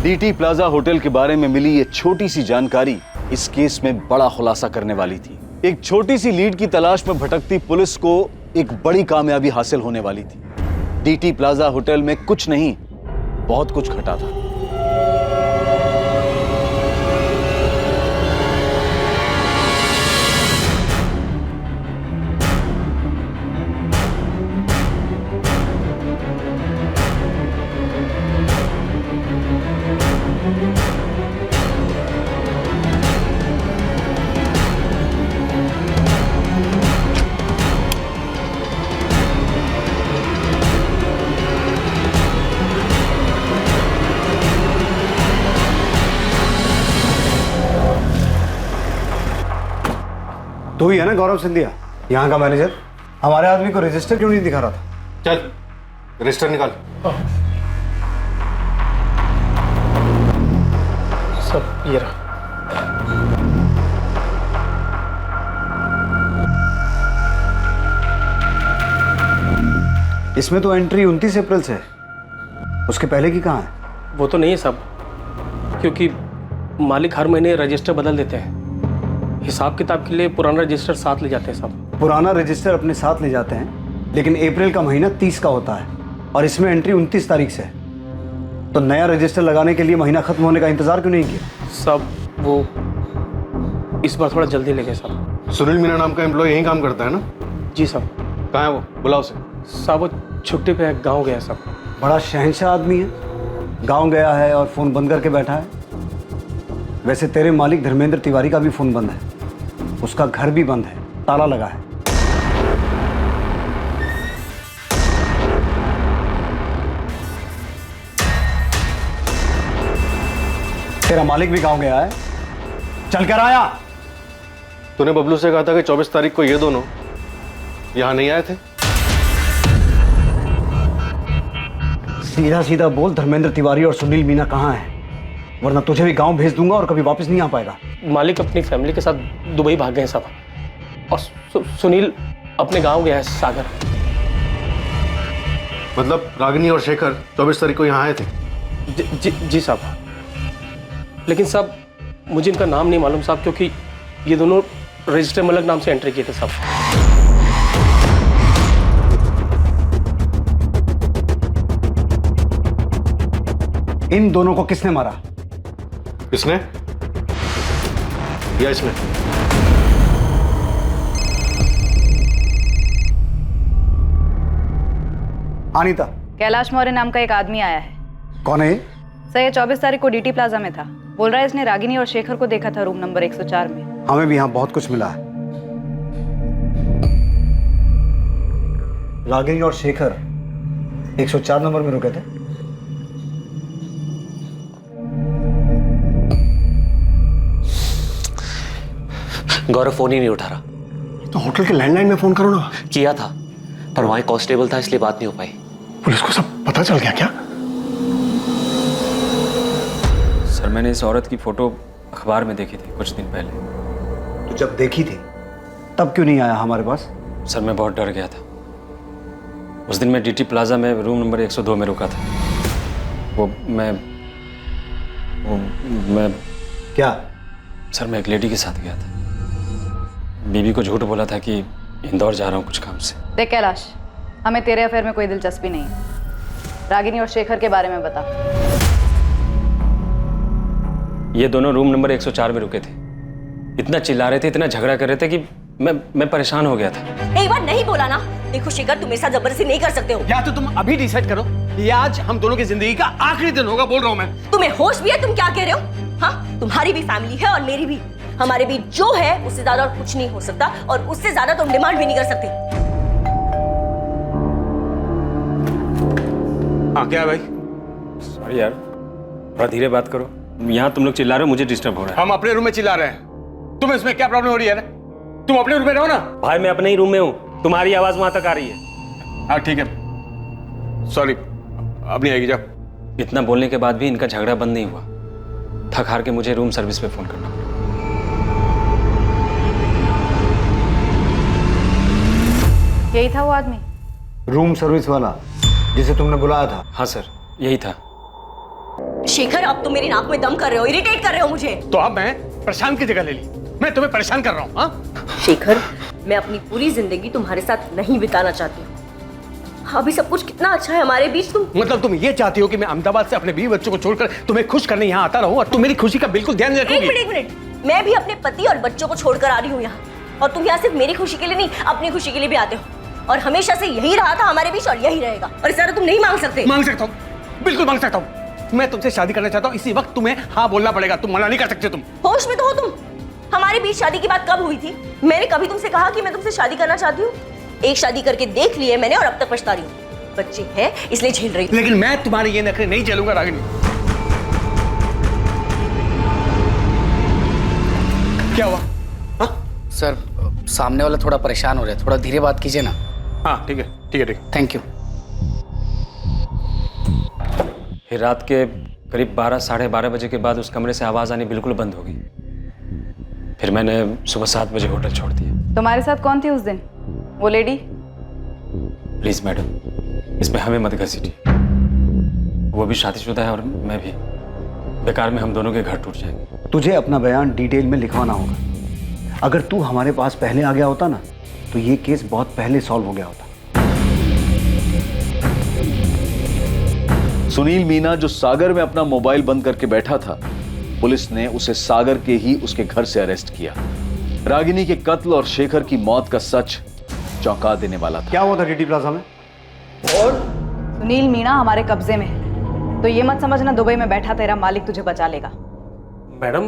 डीटी प्लाजा होटल के बारे में मिली ये छोटी सी जानकारी इस केस में बड़ा खुलासा करने वाली थी। एक छोटी सी लीड की तलाश में भटकती पुलिस को एक बड़ी कामयाबी हासिल होने वाली थी। डीटी प्लाजा होटल में कुछ नहीं, बहुत कुछ घटा था। तो ही है ना गौरव सिंधिया, यहाँ का मैनेजर? हमारे आदमी को रजिस्टर क्यों नहीं दिखा रहा था? चल रजिस्टर निकाल। सब ये रहा। इसमें तो एंट्री 29 अप्रैल से है, उसके पहले की कहाँ है? वो तो नहीं है सब, क्योंकि मालिक हर महीने रजिस्टर बदल देते हैं। हिसाब किताब के लिए पुराना रजिस्टर साथ ले जाते हैं सब। पुराना रजिस्टर अपने साथ ले जाते हैं, लेकिन अप्रैल का महीना 30 का होता है और इसमें एंट्री 29 तारीख से है। तो नया रजिस्टर लगाने के लिए महीना खत्म होने का इंतजार क्यों नहीं किया? सब वो इस बार थोड़ा जल्दी ले गए सब। सुनील मीना नाम का एम्प्लॉय यहीं काम करता है ना? जी सब। कहाँ है वो? बुलाओ उसे। सब वो छुट्टी पे गाँव गया सब। बड़ा शहंशाह आदमी है, गाँव गया है और फोन बंद करके बैठा है। वैसे तेरे मालिक धर्मेंद्र तिवारी का भी फोन बंद है, उसका घर भी बंद है, ताला लगा है। तेरा मालिक भी गांव गया है, चल कर आया। तूने बबलू से कहा था कि 24 तारीख को ये दोनों यहां नहीं आए थे। सीधा सीधा बोल, धर्मेंद्र तिवारी और सुनील मीना कहाँ हैं? वरना तुझे भी गांव भेज दूंगा और कभी वापस नहीं आ पाएगा। मालिक अपनी फैमिली के साथ दुबई भाग गए हैं साहब, और सुनील अपने गांव गया है सागर। मतलब रागिनी और शेखर 24 तारीख को यहाँ आए थे? जी साहब, लेकिन साहब मुझे इनका नाम नहीं मालूम साहब, क्योंकि ये दोनों रजिस्टर में अलग नाम से एंट्री किए थे साहब। इन दोनों को किसने मारा? किसने? या इसने? अनीता। कैलाश मौर्य नाम का एक आदमी आया है। कौन है? सर ये 24 तारीख को डीटी प्लाजा में था। बोल रहा है इसने रागिनी और शेखर को देखा था रूम नंबर 104 में। हमें भी यहाँ बहुत कुछ मिला है। रागिनी और शेखर 104 नंबर में रुके थे। गौरव फोन ही नहीं उठा रहा। तो होटल के लैंडलाइन में फोन करो ना। किया था, पर वहां कांस्टेबल था इसलिए बात नहीं हो पाई। पुलिस को सब पता चल गया क्या? सर मैंने इस औरत की फोटो अखबार में देखी थी कुछ दिन पहले। तो जब देखी थी तब क्यों नहीं आया हमारे पास? सर मैं बहुत डर गया था। उस दिन मैं डीटी प्लाजा में रूम नंबर 102 में रुका था। मैं क्या? सर मैं एक लेडी के साथ गया था। बीबी को झूठ बोला था कि इंदौर जा रहा हूँ कुछ काम से। देख कैलाश, हमें तेरे अफेयर में कोई दिलचस्पी नहीं है। रागिनी और शेखर के बारे में बता। ये दोनों रूम नंबर 104 में रुके थे। इतना चिल्ला रहे थे, इतना झगड़ा कर रहे थे कि मैं परेशान हो गया था। एक बार नहीं बोला ना। देखो शेखर, तुम मेरे साथ जबरदस्ती नहीं कर सकते हो। या तो तुम अभी डिसाइड करो, ये आज हम दोनों की जिंदगी का आखिरी दिन होगा। बोल रहा हूँ मैं। तुम्हें होश भी है? तुम क्या कह रहे हो? हाँ, तुम्हारी भी फैमिली है और मेरी भी। हमारे बीच जो है उससे ज्यादा और कुछ नहीं हो सकता, और उससे ज्यादा तुम डिमांड भी नहीं कर सकते। हाँ क्या है भाई? सॉरी यार, थोड़ा धीरे बात करो। यहाँ तुम लोग चिल्ला रहे हो, मुझे डिस्टर्ब हो रहा है। हम अपने रूम में चिल्ला रहे हैं, तुम्हें इसमें क्या प्रॉब्लम हो रही है? तुम अपने रूम में रहो ना। भाई मैं अपने ही रूम में हूँ, तुम्हारी आवाज वहां तक आ रही है। हाँ ठीक है, सॉरी, अब नहीं आएगी। जाओ। इतना बोलने के बाद भी इनका झगड़ा बंद नहीं हुआ। थक हार के मुझे रूम सर्विस पे फोन करना पड़ा। यही था वो आदमी? रूम सर्विस वाला जिसे तुमने बुलाया था? हाँ सर, यही था। शेखर, अब तुम मेरी नाक में दम कर रहे हो, इरिटेट कर रहे हो मुझे। तो अब मैं प्रशांत की जगह ले ली। मैं तुम्हें परेशान कर रहा हूँ। हाँ शेखर, मैं अपनी पूरी जिंदगी तुम्हारे साथ नहीं बिताना चाहती हूँ। अभी सब कुछ कितना अच्छा है हमारे बीच। मतलब तुम ये चाहती हो कि मैं अहमदाबाद से अपने बीवी बच्चों को छोड़कर तुम्हें खुश करने यहाँ आता रहूं और तुम मेरी खुशी का बिल्कुल ध्यान नहीं रखोगी? एक मिनट, मैं भी अपने पति और बच्चों को छोड़कर आ रही हूँ यहाँ, और तुम यहाँ सिर्फ मेरी खुशी के लिए नहीं, अपनी खुशी के लिए भी आते हो। और हमेशा से यही रहा था हमारे बीच और यही रहेगा, और इस तरह तुम नहीं मांग सकते। मांग सकता हूँ, बिल्कुल मांग सकता हूँ। मैं तुमसे शादी करना चाहता हूँ, इसी वक्त तुम्हें हाँ बोलना पड़ेगा। तुम मना नहीं कर सकते। तुम होश में तो हो तुम? हमारे बीच शादी की बात कब हुई थी? मैंने कभी तुमसे कहा कि मैं तुमसे शादी करना चाहती हूँ? एक शादी करके देख ली है मैंने, और अब तक पछता रही हूँ। बच्चे हैं इसलिए झेल रही हूँ। लेकिन मैं तुम्हारे ये नखरे नहीं झेलूंगा रागिनी। क्या हुआ? हाँ? सर सामने वाला थोड़ा परेशान हो रहा है, थोड़ा धीरे बात कीजिए ना। हाँ ठीक है, ठीक है, ठीक है। Thank you. फिर रात के करीब 12 साढ़े 12 बजे के बाद उस कमरे से आवाज आनी बिल्कुल बंद हो गई। फिर मैंने सुबह 7 बजे होटल छोड़ दिया। तुम्हारे साथ कौन थी उस दिन? वो लेडी? प्लीज मैडम, इसमें हमें मत घसीटिए। वो भी शादीशुदा है और मैं भी। बेकार में हम दोनों के घर टूट जाएंगे। तुझे अपना बयान डिटेल में लिखवाना होगा। अगर तू हमारे पास पहले आ गया होता ना, तो ये केस बहुत पहले सॉल्व हो गया होता। सुनील मीना जो सागर में अपना मोबाइल बंद करके बैठा था, पुलिस ने उसे सागर के ही उसके घर से अरेस्ट किया। रागिनी के कत्ल और शेखर की मौत का सच चौंका देने वाला था। क्या हुआ था डीटी प्लाजा में? और सुनील मीणा हमारे कब्जे में है, तो ये मत समझना दुबई में बैठा तेरा मालिक तुझे बचा लेगा। मैडम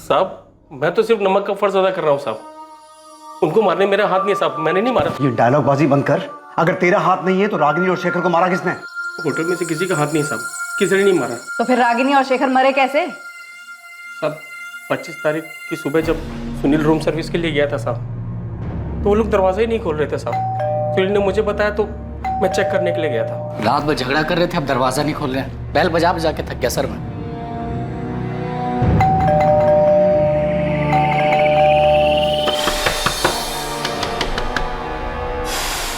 साहब, मैं तो सिर्फ नमक का फर्ज अदा कर रहा हूँ साहब। उनको मारने मेरा हाथ नहीं है साहब, मैंने नहीं मारा। ये डायलॉग बाजी बंद कर। अगर तेरा हाथ नहीं है तो रागिनी और शेखर को मारा किसने? होटल में से किसी का हाथ नहीं साहब, किसी ने नहीं मारा तो फिर रागिनी और शेखर मरे कैसे? साहब। 25 तारीख की सुबह जब सुनील रूम सर्विस के लिए गया था साहब, तो वो लोग दरवाजा ही नहीं खोल रहे थे साहब। सुनील ने मुझे बताया तो मैं चेक करने के लिए गया था। रात भर झगड़ा कर रहे थे, अब दरवाजा नहीं खोल रहे हैं। बैल बजा बजा के थक गया सर मैं।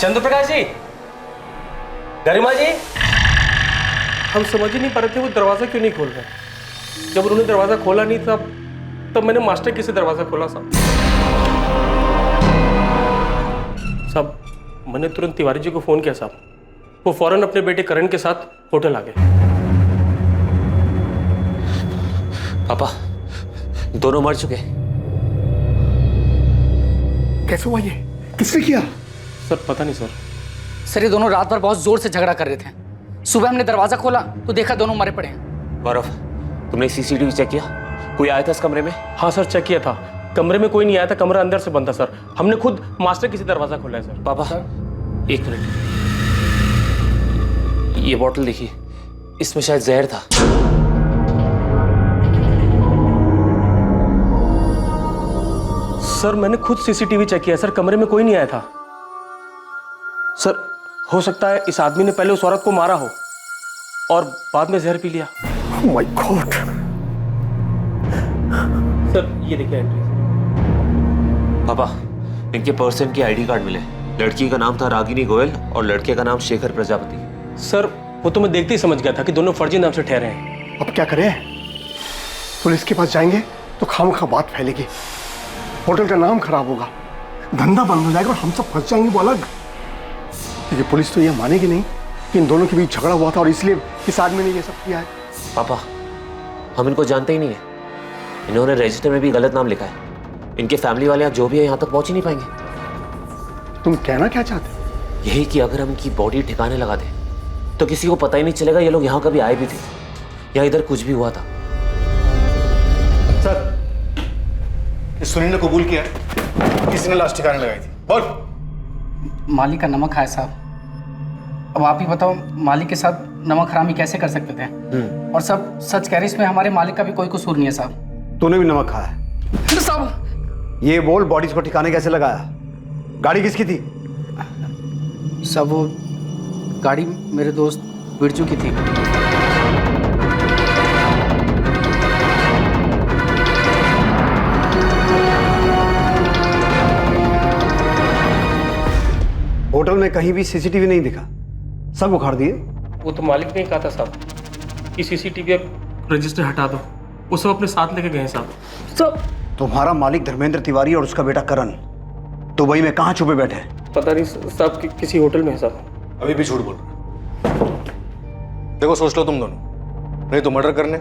चंद्रप्रकाश जी, गरिमा जी, हम समझ ही नहीं पा रहे थे वो दरवाजा क्यों नहीं खोल रहे। जब उन्होंने दरवाजा खोला नहीं था तब मैंने मास्टर की से दरवाजा खोला साहब। साहब, मैंने तुरंत तिवारी जी को फोन किया साहब। वो फौरन अपने बेटे करण के साथ होटल आ गए। पापा, दोनों मर चुके। कैसे हुआ ये? किसने किया? सर पता नहीं सर। सर ये दोनों रात भर बहुत जोर से झगड़ा कर रहे थे। सुबह हमने दरवाजा खोला तो देखा दोनों मरे पड़े हैं। गौरव, तुमने सीसीटीवी चेक किया? कोई आया था इस कमरे में? हाँ सर, चेक किया था। कमरे में कोई नहीं आया था, कमरा अंदर से बंद था सर। हमने खुद मास्टर की से दरवाजा खोला है सर। पापा एक मिनट, ये बोतल देखिए, इसमें शायद जहर था। सर मैंने खुद सीसीटीवी चेक किया सर, कमरे में कोई नहीं आया था सर। हो सकता है इस आदमी ने पहले उस औरत को मारा हो और बाद में जहर पी लिया। Oh my God! सर ये देखिए एंट्री। पापा, इनके पर्सन की आईडी कार्ड मिले। लड़की का नाम था रागिनी गोयल और लड़के का नाम शेखर प्रजापति। सर वो तो मैं देखते ही समझ गया था कि दोनों फर्जी नाम से ठहरे हैं। अब क्या करें? पुलिस के पास जाएंगे तो खामखा बात फैलेगी, होटल का नाम खराब होगा, धंधा बंद हो जाएगा और हम सब फंस जाएंगे वो अलग। क्योंकि पुलिस तो ये मानेगी नहीं कि इन दोनों के बीच झगड़ा हुआ था और इसलिए इस आदमी ने ये सब किया है। पापा, हम इनको जानते ही नहीं है। इन्होंने रजिस्टर में भी गलत नाम लिखा है। इनके फैमिली वाले जो भी है यहाँ तक पहुंच ही नहीं पाएंगे। तुम कहना क्या चाहते हो? यही कि अगर हम इनकी बॉडी ठिकाने लगा दें तो किसी को पता ही नहीं चलेगा ये लोग यहाँ कभी आए भी थे या इधर कुछ भी हुआ था। सर, इस सुनील ने कबूल किया है किसी ने लाश ठिकाने लगाई थी। बोल। मालिक का नमक खाया साहब। अब आप ही बताओ, मालिक के साथ नमक हरामी कैसे कर सकते थे? और सब सच कह रहे, इसमें हमारे मालिक का भी कोई कसूर नहीं है साहब। तूने भी नमक खाया है साहब? ये बोल, बॉडीज को ठिकाने कैसे लगाया? गाड़ी किसकी थी? सब वो गाड़ी मेरे दोस्त बिरजू की थी। होटल में कहीं भी सीसीटीवी नहीं दिखा, सब उखाड़ दिए। वो तो मालिक ने कहा था साहब कि सीसीटीवी अब रजिस्टर हटा दो। वो सब अपने साथ लेके गए साहब। सब तुम्हारा मालिक धर्मेंद्र तिवारी और उसका बेटा करण दुबई में कहाँ छुपे बैठे हैं? पता नहीं साहब, किसी होटल में है साहब। अभी भी झूठ बोल रहे। देखो सोच लो तुम दोनों, नहीं तो मर्डर करने,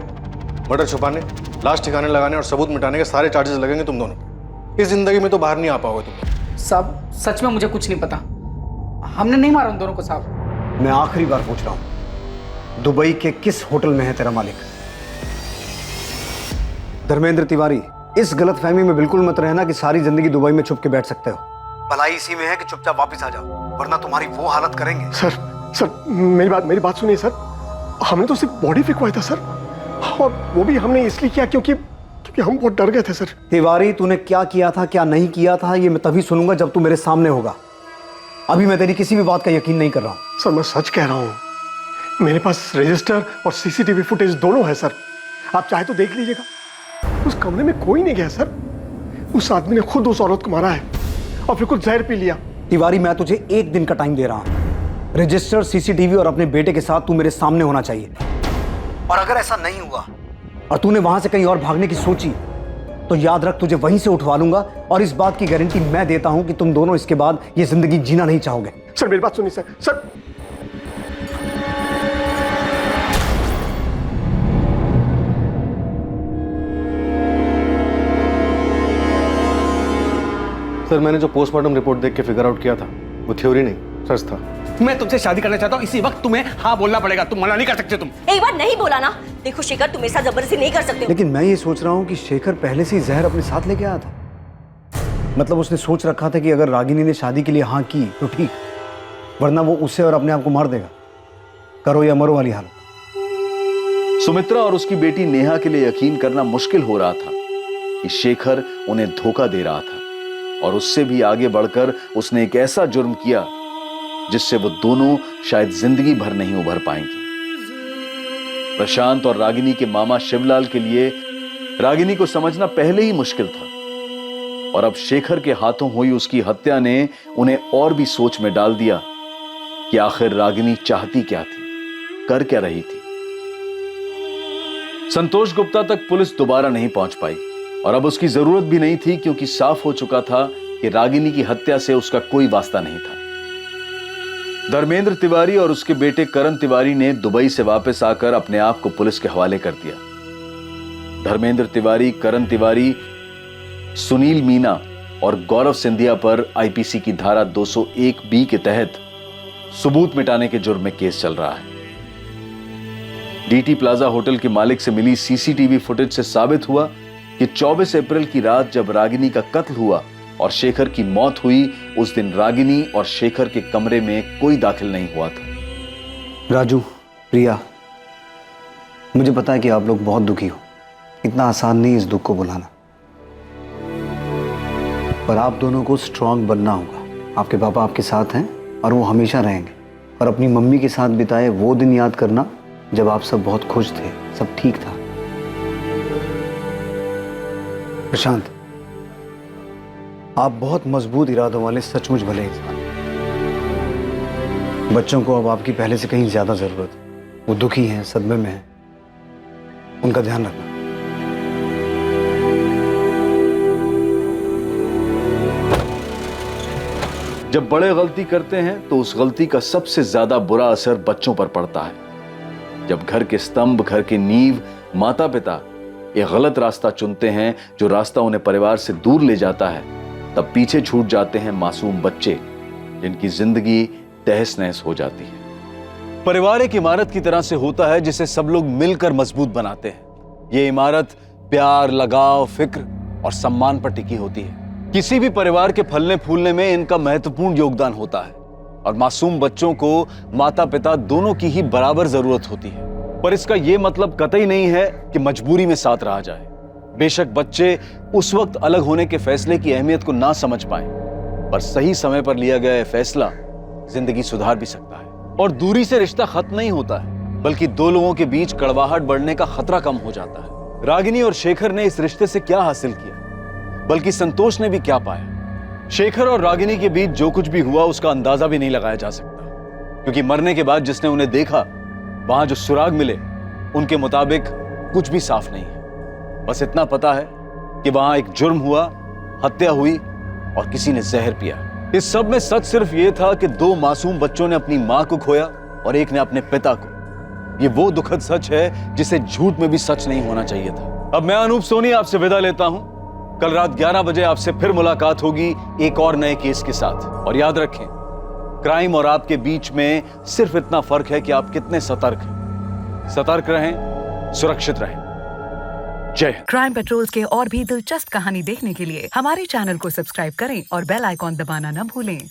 मर्डर छुपाने, लाश ठिकाने लगाने और सबूत मिटाने के सारे चार्जेस लगेंगे तुम दोनों। इस जिंदगी में तो बाहर नहीं आ पाओगे तुम। साहब सच में मुझे कुछ नहीं पता, हमने नहीं मारा उन दोनों को साहब। मैं आखिरी बार पूछ रहा हूं, दुबई के किस होटल में है तेरा मालिक? धर्मेंद्र तिवारी, इस गलतफहमी में बिल्कुल मत रहना कि सारी जिंदगी दुबई में छुप के बैठ सकते हो। भलाई इसी में है कि चुपचाप वापस आ जाओ, वरना तुम्हारी वो हालत करेंगे। सर मेरी बात सुनिए सर। हमने तो सिर्फ बॉडी फेंकवाया था सर, और वो भी हमने इसलिए किया क्योंकि हम बहुत डर गए थे सर। तिवारी, तूने क्या किया था क्या नहीं किया था ये मैं तभी सुनूंगा जब तू मेरे सामने होगा। अभी मैं तेरी किसी भी बात का यकीन नहीं कर रहा हूं। सर मैं सच कह रहा हूं, मेरे पास रजिस्टर और सीसीटीवी फुटेज दोनों है सर। आप चाहे तो देख लीजिएगा। उस कमरे में कोई नहीं गया सर। उस आदमी ने खुद उस औरत को मारा है और फिर कुछ जहर पी लिया। तिवारी, मैं तुझे एक दिन का टाइम दे रहा हूं। रजिस्टर, सीसीटीवी और अपने बेटे के साथ तू मेरे सामने होना चाहिए। और अगर ऐसा नहीं हुआ और तूने वहां से कहीं और भागने की सोची तो याद रख, तुझे वहीं से उठवा लूंगा। और इस बात की गारंटी मैं देता हूं कि तुम दोनों इसके बाद ये जिंदगी जीना नहीं चाहोगे। सर मेरी बात सुनिए सर। सर मैंने जो पोस्टमार्टम रिपोर्ट देख के फिगर आउट किया था वो थ्योरी नहीं, सच था। मैं तुमसे शादी करना चाहता हूँ, इसी वक्त तुम्हें हाँ बोलना पड़ेगा, तुम मना नहीं कर सकते। तुम एक बार नहीं बोला ना। देखो शेखर, तुम मेरे साथ जबरदस्ती नहीं कर सकते हो। लेकिन मैं ये सोच रहा हूँ कि शेखर पहले से ही जहर अपने साथ लेके आया था। मतलब उसने सोच रखा था कि अगर रागिनी ने शादी के लिए हाँ की तो ठीक, वरना वो उसे और अपने आप को मार देगा। करो या मरो वाली हालत। सुमित्रा और उसकी बेटी नेहा के लिए यकीन करना मुश्किल हो रहा था कि शेखर उन्हें धोखा दे रहा था, और उससे भी आगे बढ़कर उसने एक ऐसा जुर्म किया जिससे वो दोनों शायद जिंदगी भर नहीं उभर पाएंगी। प्रशांत और रागिनी के मामा शिवलाल के लिए रागिनी को समझना पहले ही मुश्किल था, और अब शेखर के हाथों हुई उसकी हत्या ने उन्हें और भी सोच में डाल दिया कि आखिर रागिनी चाहती क्या थी, कर क्या रही थी। संतोष गुप्ता तक पुलिस दोबारा नहीं पहुंच पाई, और अब उसकी जरूरत भी नहीं थी, क्योंकि साफ हो चुका था कि रागिनी की हत्या से उसका कोई वास्ता नहीं था। धर्मेंद्र तिवारी और उसके बेटे करण तिवारी ने दुबई से वापस आकर अपने आप को पुलिस के हवाले कर दिया। धर्मेंद्र तिवारी, करण तिवारी, सुनील मीना और गौरव सिंधिया पर आईपीसी की धारा 201B के तहत सबूत मिटाने के जुर्म में केस चल रहा है। डीटी प्लाजा होटल के मालिक से मिली सीसीटीवी फुटेज से साबित हुआ कि 24 अप्रैल की रात जब रागिनी का कत्ल हुआ और शेखर की मौत हुई, उस दिन रागिनी और शेखर के कमरे में कोई दाखिल नहीं हुआ था। राजू, प्रिया, मुझे पता है कि आप लोग बहुत दुखी हो। इतना आसान नहीं इस दुख को बुलाना, पर आप दोनों को स्ट्रांग बनना होगा। आपके पापा आपके साथ हैं और वो हमेशा रहेंगे। और अपनी मम्मी के साथ बिताए वो दिन याद करना जब आप सब बहुत खुश थे, सब ठीक था। प्रशांत, आप बहुत मजबूत इरादों वाले सचमुच भले इंसान। बच्चों को अब आपकी पहले से कहीं ज्यादा जरूरत है। वो दुखी हैं, सदमे में हैं, उनका ध्यान रखना। जब बड़े गलती करते हैं तो उस गलती का सबसे ज्यादा बुरा असर बच्चों पर पड़ता है। जब घर के स्तंभ, घर के नींव, माता पिता एक गलत रास्ता चुनते हैं, जो रास्ता उन्हें परिवार से दूर ले जाता है, तब पीछे छूट जाते हैं मासूम बच्चे, जिनकी जिंदगी तहस नहस हो जाती है। परिवार एक इमारत की तरह से होता है जिसे सब लोग मिलकर मजबूत बनाते हैं। ये इमारत प्यार, लगाव, फिक्र और सम्मान पर टिकी होती है। किसी भी परिवार के फलने फूलने में इनका महत्वपूर्ण योगदान होता है, और मासूम बच्चों को माता पिता दोनों की ही बराबर जरूरत होती है। पर इसका यह मतलब कतई नहीं है कि मजबूरी में साथ रहा जाए। बेशक बच्चे उस वक्त अलग होने के फैसले की अहमियत को ना समझ पाए, पर सही समय पर लिया गया यह फैसला जिंदगी सुधार भी सकता है। और दूरी से रिश्ता खत्म नहीं होता है, बल्कि दो लोगों के बीच कड़वाहट बढ़ने का खतरा कम हो जाता है। रागिनी और शेखर ने इस रिश्ते से क्या हासिल किया, बल्कि संतोष ने भी क्या पाया। शेखर और रागिनी के बीच जो कुछ भी हुआ उसका अंदाजा भी नहीं लगाया जा सकता, क्योंकि मरने के बाद जिसने उन्हें देखा, वहां जो सुराग मिले उनके मुताबिक कुछ भी साफ नहीं है। बस इतना पता है कि वहां एक जुर्म हुआ, हत्या हुई और किसी ने जहर पिया। इस सब में सच सिर्फ ये था कि दो मासूम बच्चों ने अपनी मां को खोया और एक ने अपने पिता को। ये वो दुखद सच है जिसे झूठ में भी सच नहीं होना चाहिए था। अब मैं अनूप सोनी आपसे विदा लेता हूं। कल रात 11 बजे आपसे फिर मुलाकात होगी एक और नए केस के साथ। और याद रखें, क्राइम और आपके बीच में सिर्फ इतना फर्क है कि आप कितने सतर्क हैं। सतर्क रहें, सुरक्षित रहें। जय हिंद। क्राइम पेट्रोल्स के और भी दिलचस्प कहानी देखने के लिए हमारे चैनल को सब्सक्राइब करें और बेल आइकॉन दबाना न भूलें।